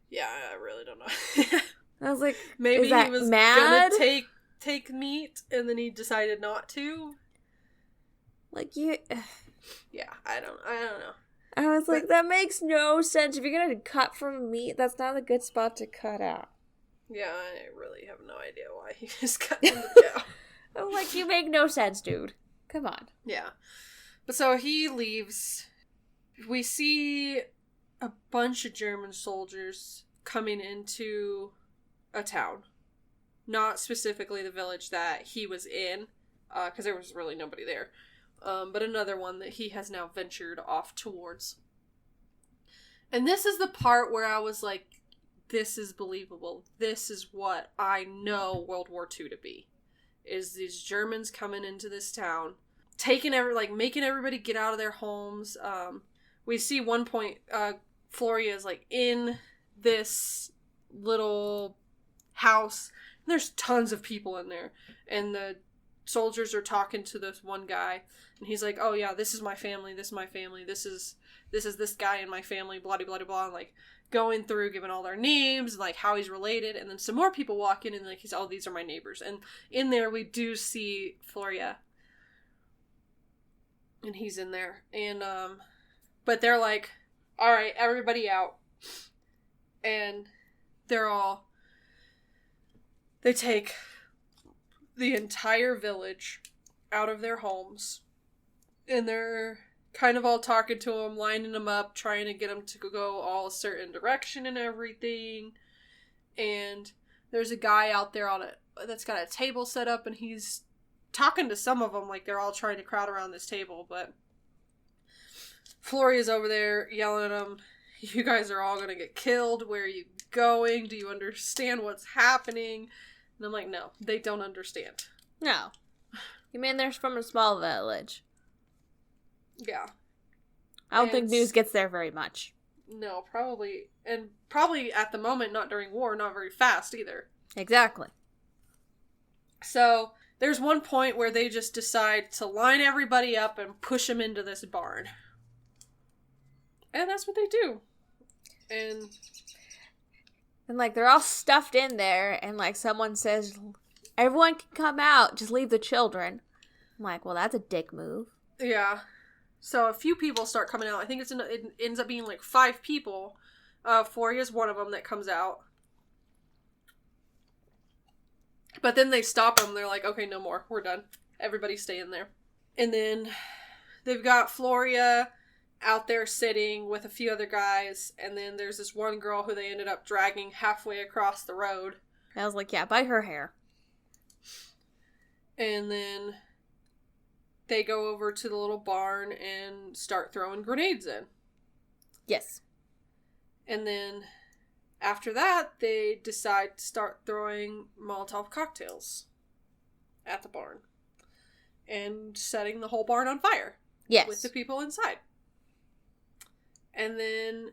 Speaker 1: Yeah, I really don't know.
Speaker 2: I was like,
Speaker 1: maybe
Speaker 2: is that
Speaker 1: he was
Speaker 2: mad?
Speaker 1: gonna take meat, and then he decided not to.
Speaker 2: Like, you...
Speaker 1: Yeah, I don't know.
Speaker 2: I was like, that makes no sense. If you're gonna cut from meat, that's not a good spot to cut out.
Speaker 1: Yeah, I really have no idea why he just cut into the cow.
Speaker 2: I'm like, you make no sense, dude. Come on.
Speaker 1: Yeah. But so he leaves. We see a bunch of German soldiers coming into a town. Not specifically the village that he was in, because there was really nobody there. But another one that he has now ventured off towards. And this is the part where I was like, this is believable. This is what I know World War II to be. Is these Germans coming into this town, making everybody get out of their homes. We see one point, Florya is like in this little house, and there's tons of people in there, and the soldiers are talking to this one guy, and he's like, oh yeah, this is my family, this is my family, this is this guy in my family, blah blah blah blah, and like going through giving all their names, like how he's related, and then some more people walk in and like he's, oh, these are my neighbors, and in there we do see Florya, and he's in there, and but they're like, all right, everybody out, and they take the entire village out of their homes, and they're kind of all talking to them, lining them up, trying to get them to go all a certain direction and everything. And there's a guy out there that's got a table set up, and he's talking to some of them like they're all trying to crowd around this table, but Florya's over there yelling at them, you guys are all gonna get killed, where are you going, do you understand what's happening? And I'm like, no, they don't understand.
Speaker 2: No. You mean they're from a small village?
Speaker 1: Yeah.
Speaker 2: I don't think news gets there very much.
Speaker 1: No, probably. And probably at the moment, not during war, not very fast either.
Speaker 2: Exactly.
Speaker 1: So, there's one point where they just decide to line everybody up and push them into this barn. And that's what they do. And
Speaker 2: like, they're all stuffed in there, and, like, someone says, everyone can come out, just leave the children. I'm like, well, that's a dick move.
Speaker 1: Yeah. So a few people start coming out. I think it ends up being, like, 5 people. Florya's one of them that comes out. But then they stop them. They're like, okay, no more. We're done. Everybody stay in there. And then they've got Florya out there sitting with a few other guys, and then there's this one girl who they ended up dragging halfway across the road.
Speaker 2: I was like, yeah, by her hair.
Speaker 1: And then they go over to the little barn and start throwing grenades in.
Speaker 2: Yes.
Speaker 1: And then after that, they decide to start throwing Molotov cocktails at the barn and setting the whole barn on fire.
Speaker 2: Yes.
Speaker 1: With the people inside. And then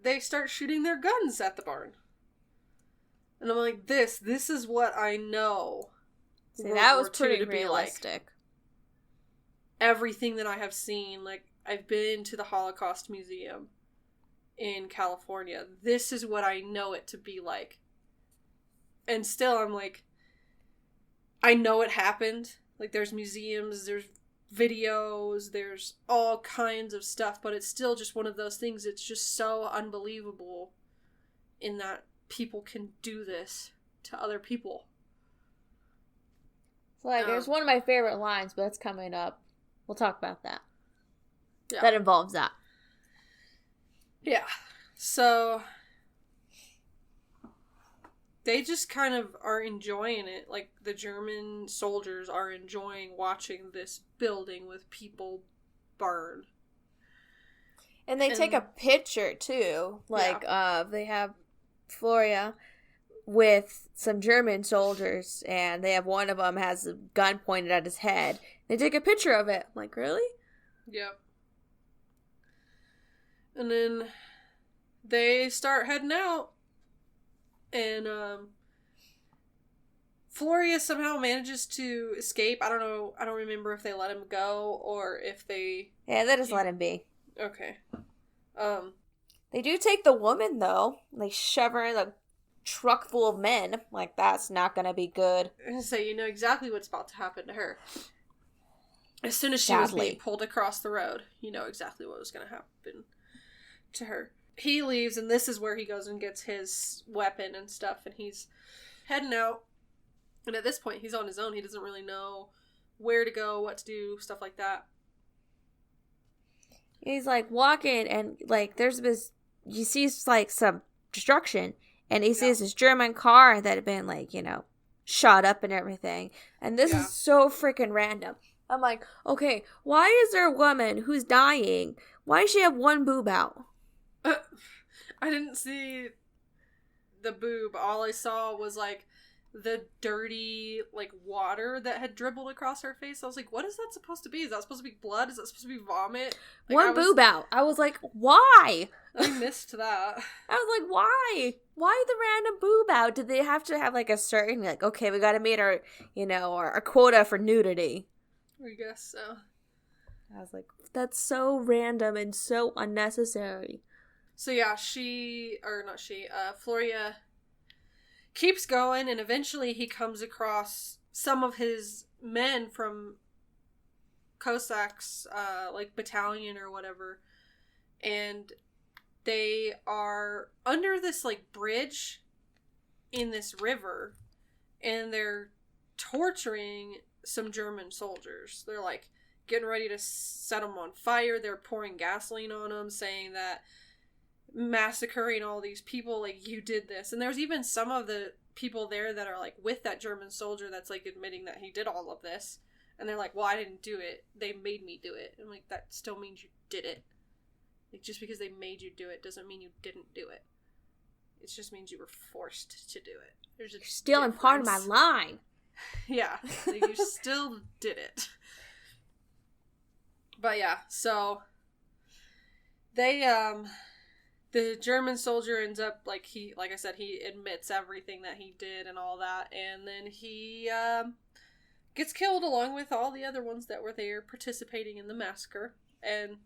Speaker 1: they start shooting their guns at the barn. And I'm like, this is what I know.
Speaker 2: See, that was pretty realistic.
Speaker 1: Like. Everything that I have seen, like, I've been to the Holocaust Museum in California. This is what I know it to be like. And still, I'm like, I know it happened. Like, there's museums, there's videos, there's all kinds of stuff, but it's still just one of those things. It's just so unbelievable in that people can do this to other people.
Speaker 2: Like, there's one of my favorite lines, but it's coming up. We'll talk about that.
Speaker 1: Yeah.
Speaker 2: That involves that.
Speaker 1: Yeah. So they just kind of are enjoying it. Like, the German soldiers are enjoying watching this building with people burn.
Speaker 2: And they take a picture, too. Like, they have Florya with some German soldiers, and they have one of them has a gun pointed at his head. They take a picture of it. I'm like, really?
Speaker 1: Yep. And then they start heading out. And Florya somehow manages to escape. I don't know. I don't remember if they let him go or if they...
Speaker 2: Yeah, they just let him be.
Speaker 1: Okay.
Speaker 2: They do take the woman, though. They shove her in a truck full of men. Like, that's not going to be good.
Speaker 1: So you know exactly what's about to happen to her. As soon as she was being pulled across the road, you know exactly what was going to happen to her. He leaves, and this is where he goes and gets his weapon and stuff, and he's heading out. And at this point, he's on his own. He doesn't really know where to go, what to do, stuff like that.
Speaker 2: He's, like, walking, and, like, there's this... He sees, like, some destruction, and he sees this German car that had been, like, you know, shot up and everything. And this is so freaking random. I'm like, okay, why is there a woman who's dying? Why does she have one boob out?
Speaker 1: I didn't see the boob. All I saw was, like, the dirty, like, water that had dribbled across her face. I was like, what is that supposed to be? Is that supposed to be blood? Is that supposed to be vomit? Like,
Speaker 2: one boob out. I was like, why?
Speaker 1: I missed that.
Speaker 2: I was like, why? Why the random boob out? Did they have to have, like, a certain, like, okay, we gotta meet our, you know, our flquota for nudity?
Speaker 1: I guess so.
Speaker 2: I was like, that's so random and so unnecessary.
Speaker 1: So yeah, Florya keeps going, and eventually he comes across some of his men from Cossacks, like, battalion or whatever, and they are under this, like, bridge in this river, and they're torturing some German soldiers. They're, like, getting ready to set them on fire. They're pouring gasoline on them, saying that massacring all these people, like, you did this. And there's even some of the people there that are, like, with that German soldier that's, like, admitting that he did all of this. And they're like, well, I didn't do it. They made me do it. And, like, that still means you did it. Like, just because they made you do it doesn't mean you didn't do it. It just means you were forced to do it. You're
Speaker 2: stealing part of my line.
Speaker 1: Yeah, like, you still did it. But yeah, so they, the German soldier ends up, like I said, he admits everything that he did and all that, and then he, gets killed along with all the other ones that were there participating in the massacre, and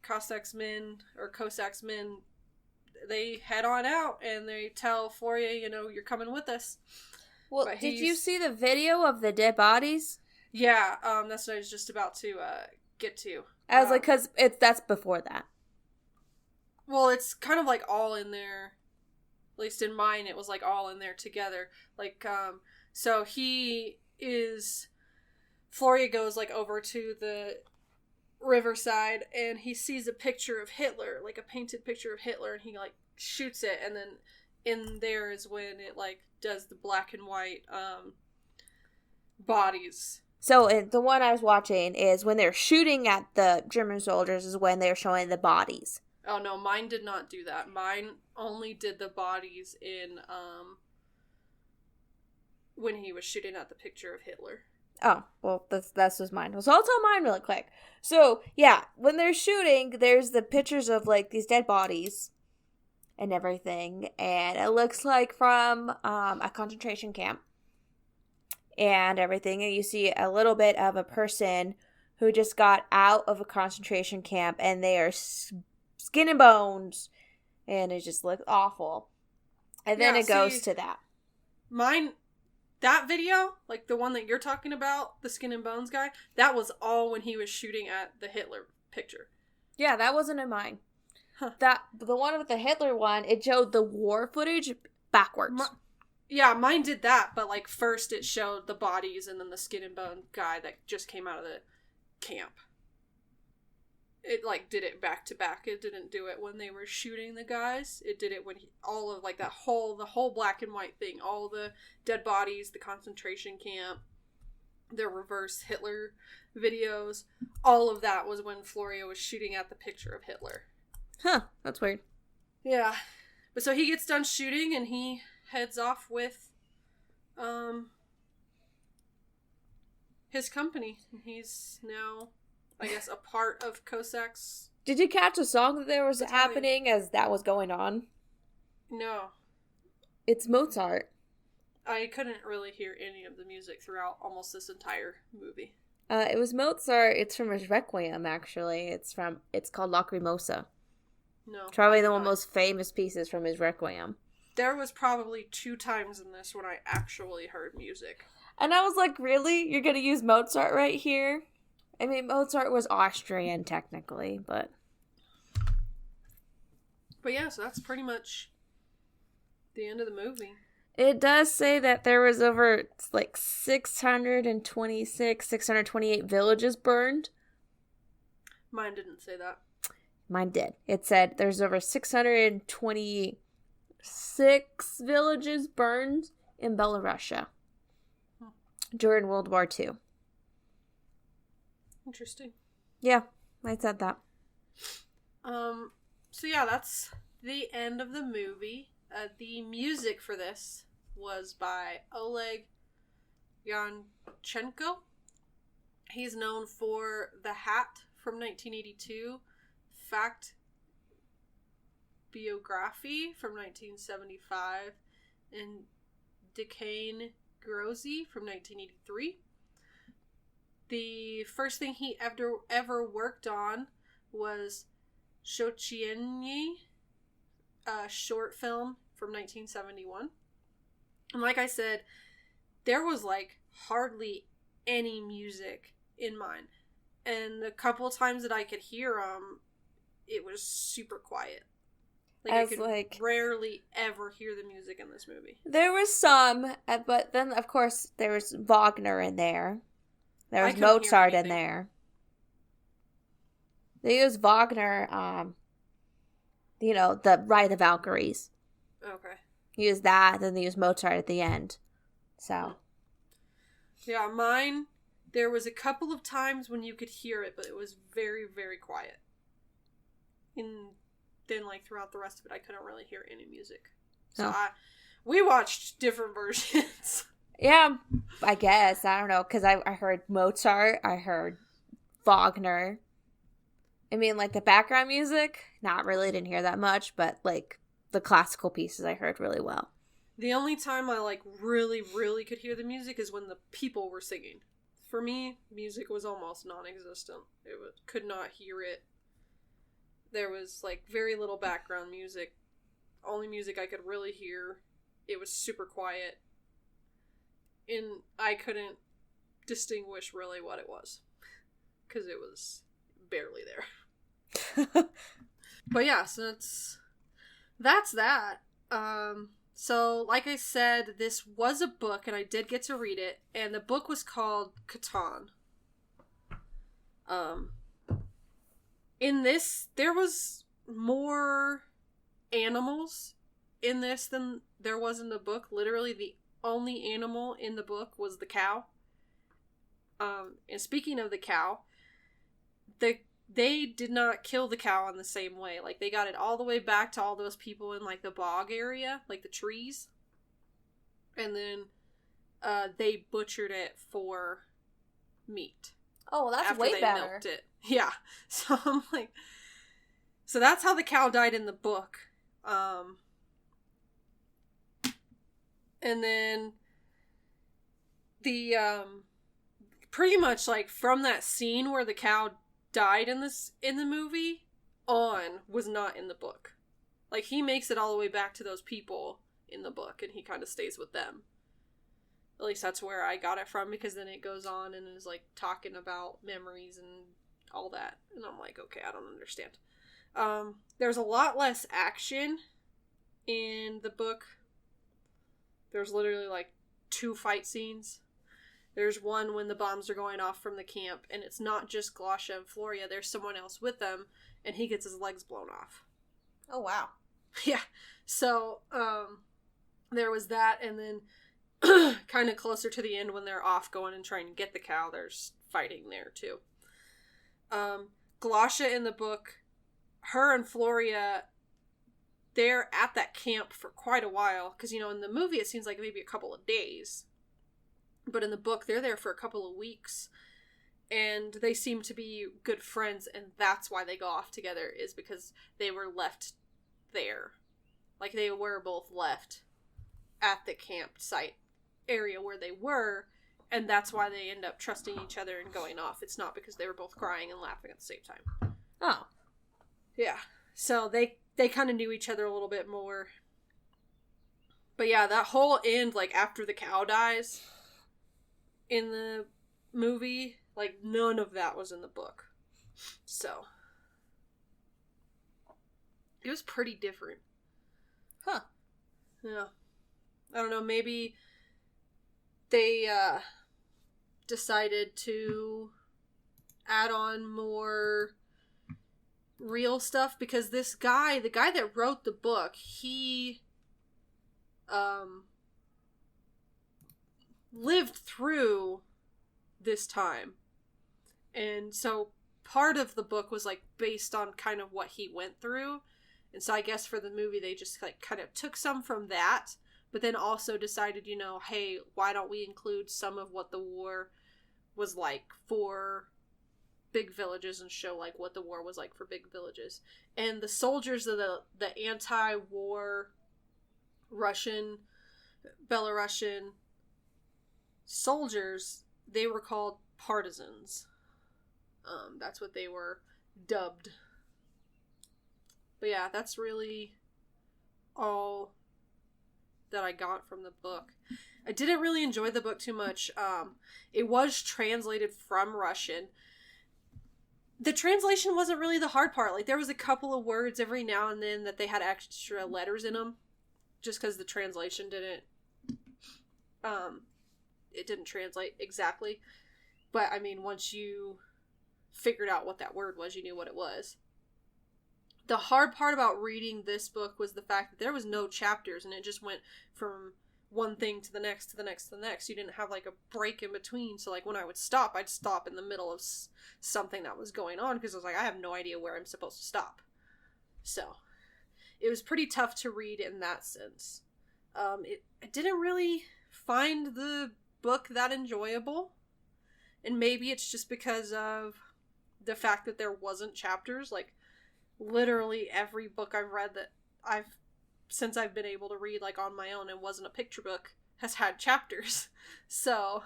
Speaker 1: Cossacks men, they head on out, and they tell Florya, you know, you're coming with us.
Speaker 2: Well, did you see the video of the dead bodies?
Speaker 1: Yeah, that's what I was just about to get to.
Speaker 2: I was like, because that's before that.
Speaker 1: Well, it's kind of like all in there. At least in mine, it was like all in there together. Like, so Florya goes, like, over to riverside, and he sees a picture of Hitler, like a painted picture of Hitler, and he like shoots it, and then in there is when it like does the black and white bodies.
Speaker 2: So the one I was watching is when they're shooting at the German soldiers is when they're showing the bodies.
Speaker 1: Oh no, mine did not do that. Mine only did the bodies in when he was shooting at the picture of Hitler.
Speaker 2: Oh, well, that's just mine. So I'll tell mine really quick. So, yeah, when they're shooting, there's the pictures of, like, these dead bodies and everything. And it looks like from a concentration camp and everything. And you see a little bit of a person who just got out of a concentration camp, and they are skin and bones. And it just looks awful. And then it goes to that.
Speaker 1: Mine... That video, like the one that you're talking about, the skin and bones guy, that was all when he was shooting at the Hitler picture.
Speaker 2: Yeah, that wasn't in mine.
Speaker 1: Huh.
Speaker 2: The one with the Hitler one, it showed the war footage backwards.
Speaker 1: Mine did that, but like first it showed the bodies and then the skin and bone guy that just came out of the camp. It like did it back to back. It didn't do it when they were shooting the guys. It did it when all of like the whole black and white thing, all the dead bodies, the concentration camp, the reverse Hitler videos, all of that was when Florya was shooting at the picture of Hitler.
Speaker 2: Huh, that's weird.
Speaker 1: Yeah. But so he gets done shooting and he heads off with his company. He's now, I guess, a part of Cossacks.
Speaker 2: Did you catch a song that there was happening as that was going on?
Speaker 1: No.
Speaker 2: It's Mozart.
Speaker 1: I couldn't really hear any of the music throughout almost this entire movie.
Speaker 2: It was Mozart. It's from his Requiem, actually. It's called Lacrimosa.
Speaker 1: No.
Speaker 2: It's probably the one of the most famous pieces from his Requiem.
Speaker 1: There was probably 2 times in this when I actually heard music.
Speaker 2: And I was like, really? You're going to use Mozart right here? I mean, Mozart was Austrian, technically, but...
Speaker 1: But yeah, so that's pretty much the end of the movie.
Speaker 2: It does say that there was over, like, 628 villages burned.
Speaker 1: Mine didn't say that.
Speaker 2: Mine did. It said there's over 626 villages burned in Byelorussia during World War II.
Speaker 1: Interesting.
Speaker 2: Yeah, I said that.
Speaker 1: So yeah, that's the end of the movie. The music for this was by Oleg Mironova. He's known for The Hat from 1982, Fact Biography from 1975, and Decane Grozy from 1983. The first thing he ever worked on was Shochienyi, a short film from 1971. And like I said, there was like hardly any music in mine. And the couple times that I could hear them, it was super quiet. I could rarely ever hear the music in this movie.
Speaker 2: There was some, but then of course there was Wagner in there. There was Mozart in there. They used Wagner, the Ride of the Valkyries.
Speaker 1: Okay.
Speaker 2: He used that, then they used Mozart at the end. So.
Speaker 1: Yeah, mine, there was a couple of times when you could hear it, but it was very, very quiet. And then, like, throughout the rest of it, I couldn't really hear any music. So we watched different versions.
Speaker 2: Yeah, I guess. I don't know, because I heard Mozart, I heard Wagner. I mean, like, the background music, not really, didn't hear that much, but, like, the classical pieces I heard really well.
Speaker 1: The only time I, like, really, really could hear the music is when the people were singing. For me, music was almost non-existent. Could not hear it. There was, like, very little background music. Only music I could really hear. It was super quiet. And I couldn't distinguish really what it was. Because it was barely there. But yeah, so that's that. So, like I said, this was a book, and I did get to read it, and the book was called Catan. In this, there was more animals in this than there was in the book. Literally, the only animal in the book was the cow. And speaking of the cow, they did not kill the cow in the same way. Like, they got it all the way back to all those people in, like, the bog area, like the trees. And then they butchered it for meat.
Speaker 2: Oh, well, that's way better.
Speaker 1: Milked it. Yeah. So I'm like, so that's how the cow died in the book. And then the pretty much like from that scene where the cow died in the movie on was not in the book. Like, he makes it all the way back to those people in the book, and he kind of stays with them. At least that's where I got it from, because then it goes on and is like talking about memories and all that, and I'm like, okay, I don't understand. There's a lot less action in the book. There's literally like 2 fight scenes. There's one when the bombs are going off from the camp, and it's not just Glasha and Florya, there's someone else with them, and he gets his legs blown off.
Speaker 2: Oh, wow.
Speaker 1: Yeah. So, there was that, and then kind of closer to the end when they're off going and trying to get the cow, there's fighting there too. Glasha in the book, her and Florya, they're at that camp for quite a while, because, you know, in the movie it seems like maybe a couple of days, but in the book they're there for a couple of weeks, and they seem to be good friends, and that's why they go off together, is because they were left there. Like, they were both left at the campsite area where they were, and that's why they end up trusting each other and going off. It's not because they were both crying and laughing at the same time.
Speaker 2: Oh.
Speaker 1: Yeah. So they kind of knew each other a little bit more. But yeah, that whole end, like, after the cow dies in the movie, like, none of that was in the book. So it was pretty different.
Speaker 2: Huh.
Speaker 1: Yeah. I don't know, maybe they decided to add on more real stuff, because this guy, the guy that wrote the book, he lived through this time. And so part of the book was like based on kind of what he went through. And so I guess for the movie they just like kind of took some from that, but then also decided, you know, hey, why don't we include some of what the war was like for big villages and show like what the war was like for big villages. And the soldiers of the anti-war Russian, Belarusian soldiers, they were called partisans. That's what they were dubbed. But yeah, that's really all that I got from the book. I didn't really enjoy the book too much. It was translated from Russian. The translation wasn't really the hard part. Like, there was a couple of words every now and then that they had extra letters in them, just because the translation didn't, it didn't translate exactly. But, I mean, once you figured out what that word was, you knew what it was. The hard part about reading this book was the fact that there was no chapters, and it just went from one thing to the next, to the next, to the next. You didn't have, like, a break in between, so, like, when I would stop, I'd stop in the middle of something that was going on, because I was like, I have no idea where I'm supposed to stop. So, it was pretty tough to read in that sense. I didn't really find the book that enjoyable, and maybe it's just because of the fact that there wasn't chapters. Like, literally every book I've read that since I've been able to read, like, on my own and wasn't a picture book, has had chapters. So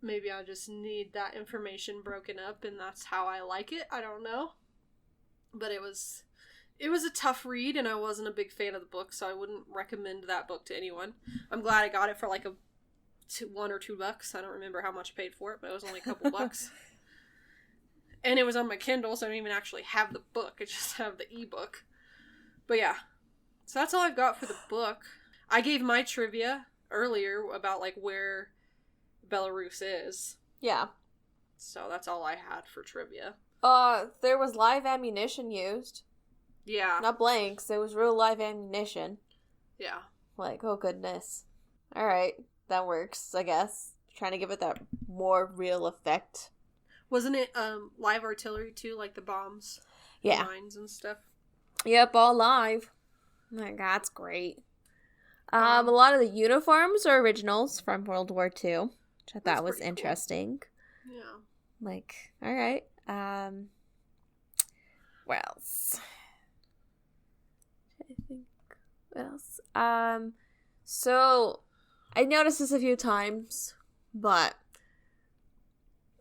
Speaker 1: maybe I just need that information broken up, and that's how I like it. I don't know. But it was a tough read, and I wasn't a big fan of the book, so I wouldn't recommend that book to anyone. I'm glad I got it for like $1 or $2. I don't remember how much I paid for it, but it was only a couple bucks. And it was on my Kindle, so I don't even actually have the book. I just have the ebook. But yeah. So that's all I've got for the book. I gave my trivia earlier about, like, where Belarus is.
Speaker 2: Yeah.
Speaker 1: So that's all I had for trivia.
Speaker 2: There was live ammunition used.
Speaker 1: Yeah.
Speaker 2: Not blanks. It was real live ammunition.
Speaker 1: Yeah.
Speaker 2: Like, oh goodness. Alright, that works, I guess. Trying to give it that more real effect.
Speaker 1: Wasn't it live artillery too, like the bombs?
Speaker 2: Yeah.
Speaker 1: And mines and stuff?
Speaker 2: Yep, all live. Oh my god, that's great. A lot of the uniforms are originals from World War II, which I thought was interesting.
Speaker 1: Cool. Yeah.
Speaker 2: Like, alright. What else? I think. What else? So I noticed this a few times, but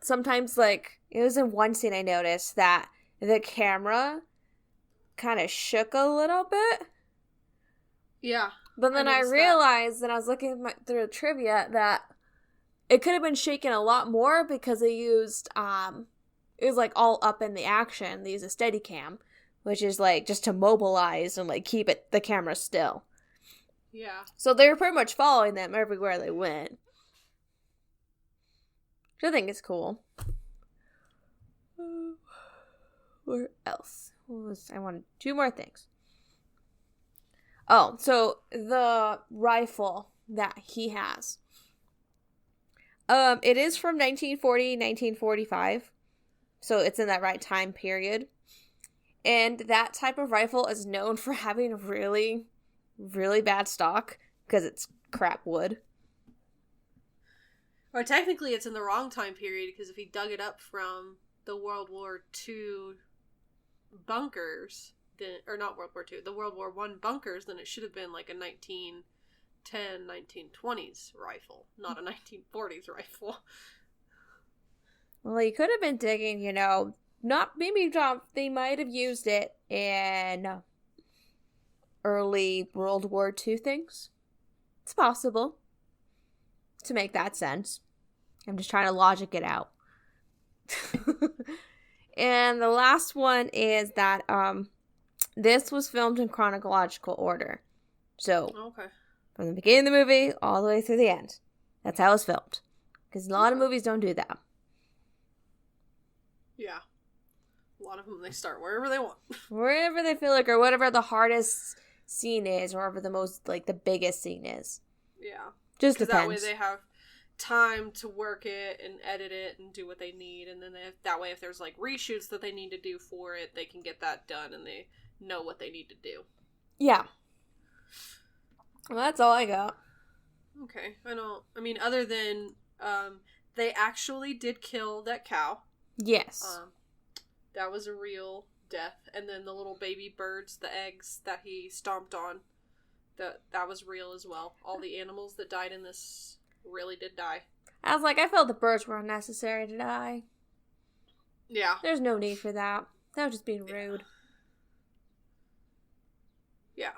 Speaker 2: sometimes, like, it was in one scene I noticed that the camera kind of shook a little bit.
Speaker 1: Yeah.
Speaker 2: But then I realized, and I was looking through the trivia, that it could have been shaken a lot more because they used, it was, like, all up in the action. They used a Steadicam, which is, like, just to mobilize and, like, keep the camera still.
Speaker 1: Yeah.
Speaker 2: So they were pretty much following them everywhere they went. Which I think is cool. Where else? I wanted 2 more things. Oh, so the rifle that he has. It is from 1940, 1945. So it's in that right time period. And that type of rifle is known for having really, really bad stock because it's crap wood.
Speaker 1: Or technically it's in the wrong time period because if he dug it up from the World War II bunkers, or not World War II, the World War I bunkers, then it should have been like a 1910, 1920s rifle, not a 1940s rifle.
Speaker 2: Well, he could have been digging, they might have used it in early World War II things. It's possible to make that sense. I'm just trying to logic it out. And the last one is that this was filmed in chronological order. So,
Speaker 1: okay.
Speaker 2: From the beginning of the movie all the way through the end. That's how it was filmed. Because a lot of movies don't do that.
Speaker 1: Yeah. A lot of them, they start wherever they want.
Speaker 2: Wherever they feel like, or whatever the hardest scene is, or whatever the most, like, the biggest scene is.
Speaker 1: Yeah.
Speaker 2: Just depends.
Speaker 1: That way they have time to work it and edit it and do what they need, and then that way if there's, like, reshoots that they need to do for it, they can get that done and they know what they need to do.
Speaker 2: Yeah. Well, that's all I got.
Speaker 1: Okay. Other than, they actually did kill that cow.
Speaker 2: Yes.
Speaker 1: That was a real death. And then the little baby birds, the eggs that he stomped on, that was real as well. All the animals that died in this really did die.
Speaker 2: I was like, I felt the birds were unnecessary to die.
Speaker 1: Yeah.
Speaker 2: There's no need for that. That was just being rude.
Speaker 1: Yeah.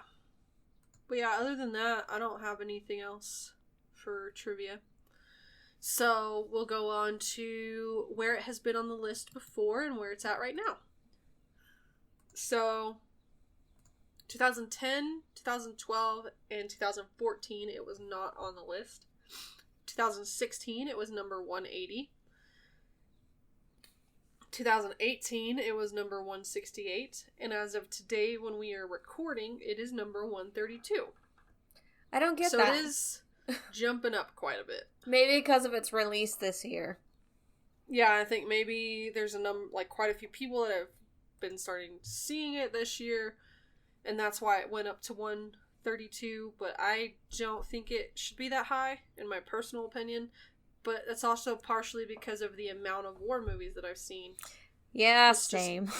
Speaker 1: But yeah, other than that, I don't have anything else for trivia. So we'll go on to where it has been on the list before and where it's at right now. So 2010, 2012, and 2014, it was not on the list. 2016, it was number 180. 2018, it was number 168. And as of today, when we are recording, it is number 132.
Speaker 2: I don't get that.
Speaker 1: So it is jumping up quite a bit.
Speaker 2: Maybe because of its release this year.
Speaker 1: Yeah, I think maybe there's quite a few people that have been starting seeing it this year, and that's why it went up to 132, but I don't think it should be that high, in my personal opinion, but that's also partially because of the amount of war movies that I've seen.
Speaker 2: Yeah, same.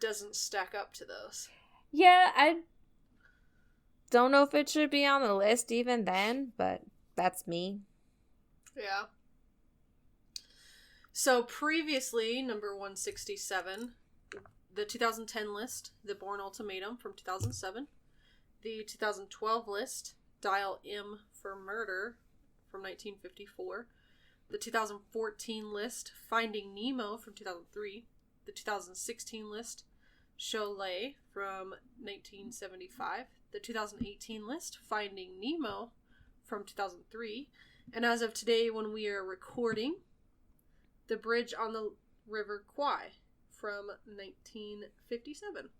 Speaker 1: Doesn't stack up to those.
Speaker 2: Yeah, I don't know if it should be on the list even then, but that's me.
Speaker 1: Yeah. So previously, number 167, the 2010 list, The Bourne Ultimatum from 2007. The 2012 list, Dial M for Murder from 1954. The 2014 list, Finding Nemo from 2003. The 2016 list, Cholet from 1975. The 2018 list, Finding Nemo from 2003. And as of today, when we are recording, The Bridge on the River Kwai from 1957.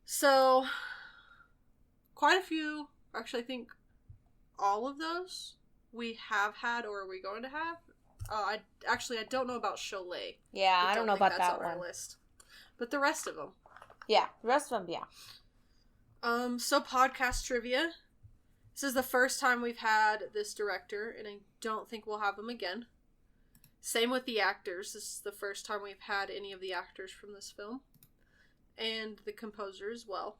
Speaker 1: So, quite a few, actually I think all of those we have had or are we going to have. I don't know about Cholet.
Speaker 2: Yeah, I don't know about that one.
Speaker 1: Our list. But the rest of them.
Speaker 2: Yeah, the rest of them, yeah.
Speaker 1: So podcast trivia. This is the first time we've had this director, and I don't think we'll have him again. Same with the actors. This is the first time we've had any of the actors from this film. And the composer as well.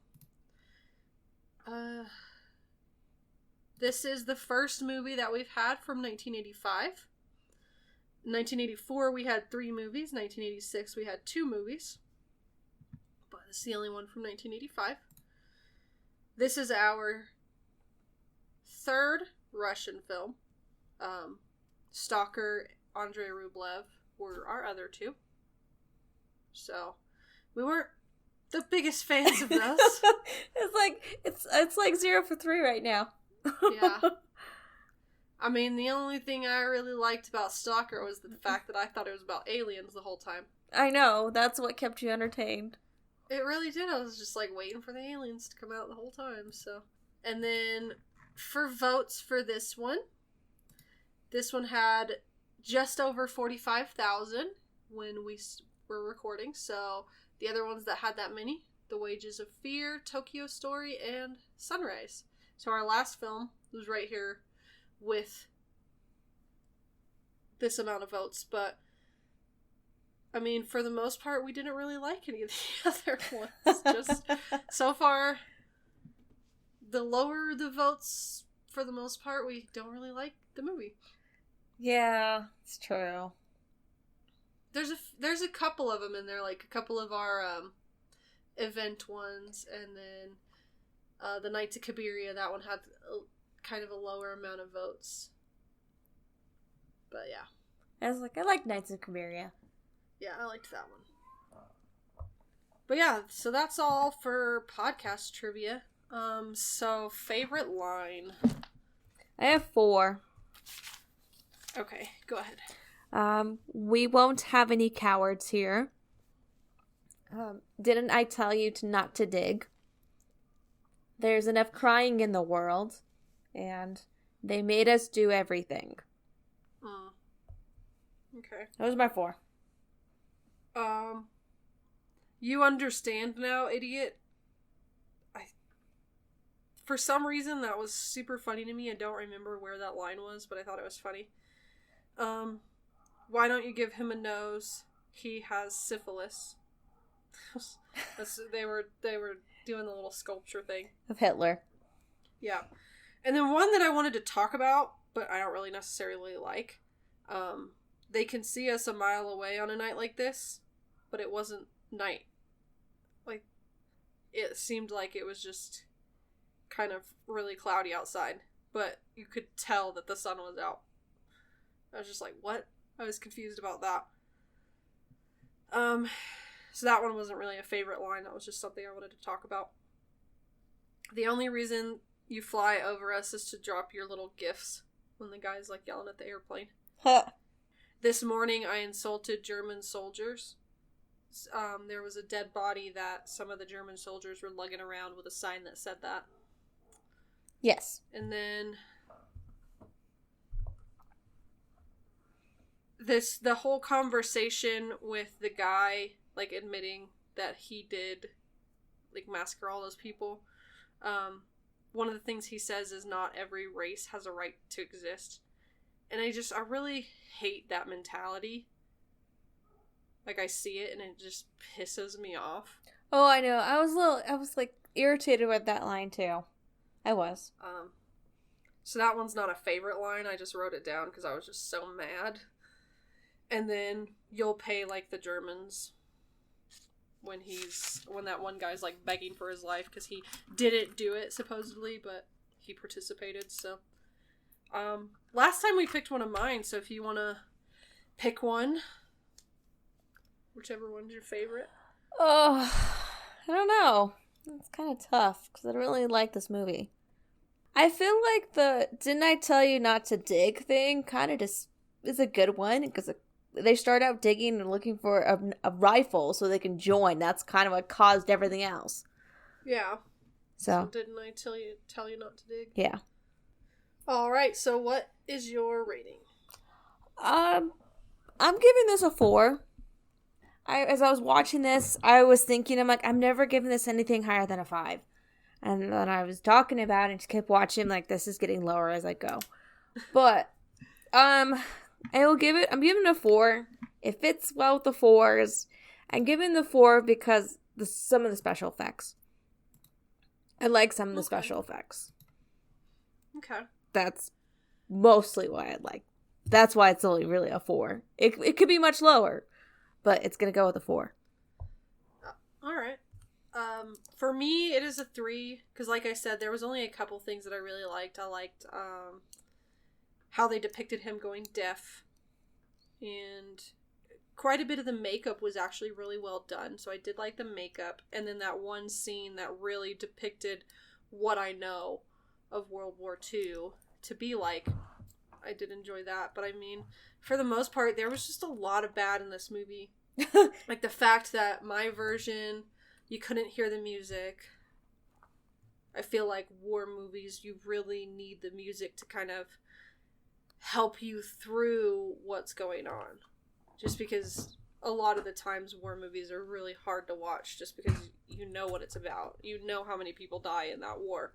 Speaker 1: This is the first movie that we've had from 1985. In 1984, we had 3 movies. 1986, we had 2 movies. But this is the only one from 1985. This is our 3rd Russian film. Stalker, Andrei Rublev were our other 2. So, we weren't the biggest fans of those.
Speaker 2: it's like 0 for 3 right now.
Speaker 1: Yeah. I mean, the only thing I really liked about Stalker was the fact that I thought it was about aliens the whole time.
Speaker 2: I know, that's what kept you entertained.
Speaker 1: It really did. I was just like waiting for the aliens to come out the whole time, so. And then for votes for this one had just over 45,000 when we were recording, so the other ones that had that many, The Wages of Fear, Tokyo Story, and Sunrise. So our last film was right here with this amount of votes, but I mean, for the most part, we didn't really like any of the other ones. Just so far, the lower the votes, for the most part, we don't really like the movie.
Speaker 2: Yeah, it's true.
Speaker 1: There's a couple of them in there, like a couple of our event ones, and then the Knights of Kabiria, that one had kind of a lower amount of votes. But yeah.
Speaker 2: I like Knights of Kabiria.
Speaker 1: Yeah, I liked that one. But yeah, so that's all for podcast trivia. So favorite line.
Speaker 2: I have 4.
Speaker 1: Okay, go ahead.
Speaker 2: We won't have any cowards here. Didn't I tell you not to dig? There's enough crying in the world, and they made us do everything.
Speaker 1: Okay.
Speaker 2: Those are my 4.
Speaker 1: You understand now, idiot. For some reason, that was super funny to me. I don't remember where that line was, but I thought it was funny. Why don't you give him a nose? He has syphilis. They were doing the little sculpture thing
Speaker 2: Of Hitler.
Speaker 1: Yeah. And then one that I wanted to talk about, but I don't really necessarily like. They can see us a mile away on a night like this, but it wasn't night. Like, it seemed like it was just kind of really cloudy outside, but you could tell that the sun was out. I was just like, what? I was confused about that. So that one wasn't really a favorite line. That was just something I wanted to talk about. The only reason you fly over us is to drop your little gifts when the guy's like yelling at the airplane. This morning I insulted German soldiers. There was a dead body that some of the German soldiers were lugging around with a sign that said that.
Speaker 2: Yes.
Speaker 1: And then the whole conversation with the guy, like, admitting that he did, like, massacre all those people. One of the things he says is not every race has a right to exist. And I really hate that mentality. Like, I see it and it just pisses me off.
Speaker 2: Oh, I know. I was like irritated with that line too. I was.
Speaker 1: So that one's not a favorite line. I just wrote it down because I was just so mad. And then you'll pay like the Germans when that one guy's like begging for his life because he didn't do it supposedly, but he participated. So, last time we picked one of mine. So if you want to pick one, whichever one's your favorite.
Speaker 2: Oh, I don't know. It's kind of tough because I don't really like this movie. I feel like the "didn't I tell you not to dig" thing kind of just is a good one because they start out digging and looking for a rifle so they can join. That's kind of what caused everything else.
Speaker 1: Yeah.
Speaker 2: So
Speaker 1: didn't I tell you not to dig?
Speaker 2: Yeah.
Speaker 1: All right. So what is your rating?
Speaker 2: I'm giving this a 4. As I was watching this, I was thinking, I'm like, I'm never giving this anything higher than a 5. And then I was talking about it and just kept watching, like, this is getting lower as I go. But, I'm giving it a 4. It fits well with the 4s. I'm giving the 4 because some of the special effects. I like some of the special effects.
Speaker 1: Okay.
Speaker 2: That's mostly why I like. That's why it's only really a 4. It could be much lower, but it's going to go with a 4.
Speaker 1: All right. For me, it is a 3, because like I said, there was only a couple things that I really liked. I liked how they depicted him going deaf, and quite a bit of the makeup was actually really well done, so I did like the makeup. And then that one scene that really depicted what I know of World War II to be like, I did enjoy that. But I mean, for the most part, there was just a lot of bad in this movie. Like the fact that my version, you couldn't hear the music. I feel like war movies, you really need the music to kind of help you through what's going on. Just because a lot of the times war movies are really hard to watch just because you know what it's about. You know how many people die in that war.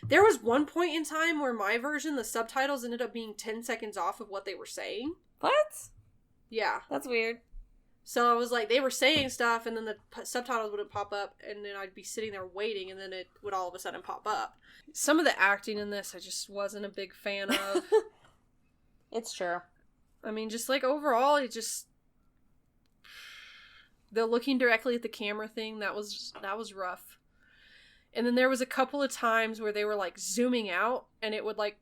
Speaker 1: There was one point in time where my version, the subtitles ended up being 10 seconds off of what they were saying.
Speaker 2: What?
Speaker 1: Yeah.
Speaker 2: That's weird.
Speaker 1: So I was like, they were saying stuff, and then the subtitles wouldn't pop up, and then I'd be sitting there waiting, and then it would all of a sudden pop up. Some of the acting in this I just wasn't a big fan of.
Speaker 2: It's true.
Speaker 1: I mean, just like overall, the looking directly at the camera thing, that was rough. And then there was a couple of times where they were like zooming out, and it would like,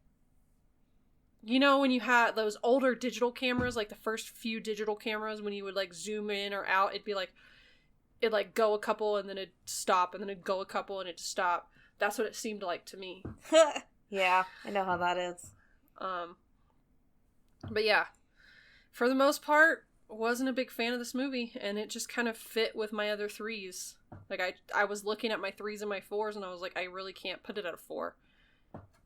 Speaker 1: you know, when you had those older digital cameras, like the first few digital cameras, when you would like zoom in or out, it'd be like, it'd like go a couple and then it'd stop, and then it'd go a couple and it'd stop. That's what it seemed like to me.
Speaker 2: Yeah, I know how that is.
Speaker 1: But yeah, for the most part, wasn't a big fan of this movie, and it just kind of fit with my other 3s. Like, I was looking at my 3s and my 4s, and I was like, I really can't put it at a 4.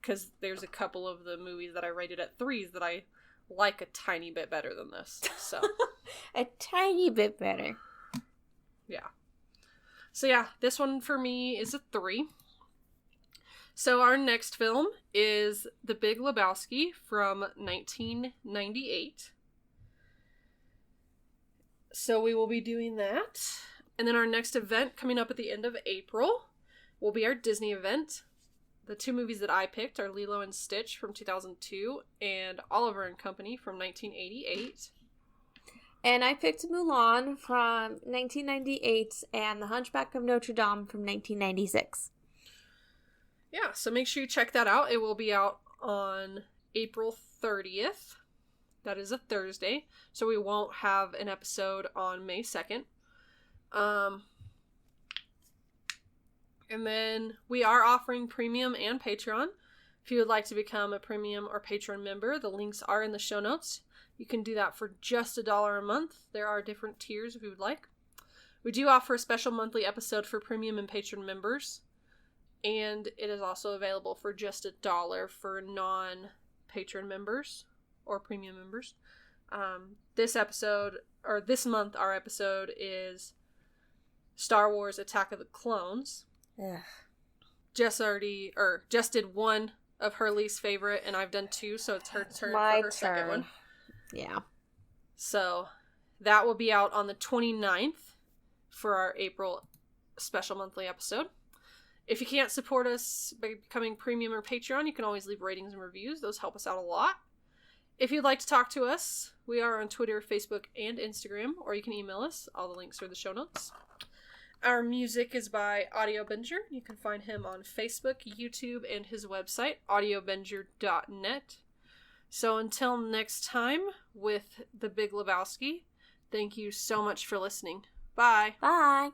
Speaker 1: Because there's a couple of the movies that I rated at 3s that I like a tiny bit better than this. So
Speaker 2: a tiny bit better.
Speaker 1: Yeah. So yeah, this one for me is a 3. So our next film is The Big Lebowski from 1998. So we will be doing that. And then our next event coming up at the end of April will be our Disney event. The 2 movies that I picked are Lilo and Stitch from 2002 and Oliver and Company from 1988.
Speaker 2: And I picked Mulan from 1998 and The Hunchback of Notre Dame from 1996.
Speaker 1: Yeah, so make sure you check that out. It will be out on April 30th. That is a Thursday, so we won't have an episode on May 2nd. And then we are offering premium and Patreon. If you would like to become a premium or Patreon member, the links are in the show notes. You can do that for just $1 a month. There are different tiers if you would like. We do offer a special monthly episode for premium and Patreon members. And it is also available for just $1 for non-Patreon members or premium members. This month, our episode is Star Wars Attack of the Clones.
Speaker 2: Ugh.
Speaker 1: Jess did one of her least favorite, and I've done 2, so it's her turn for her second one.
Speaker 2: Yeah.
Speaker 1: So that will be out on the 29th for our April special monthly episode. If you can't support us by becoming premium or Patreon, you can always leave ratings and reviews. Those help us out a lot. If you'd like to talk to us, we are on Twitter, Facebook, and Instagram, or you can email us. All the links are in the show notes. Our music is by Audiobenger. You can find him on Facebook, YouTube, and his website, audiobenger.net. So until next time with The Big Lebowski, thank you so much for listening. Bye.
Speaker 2: Bye.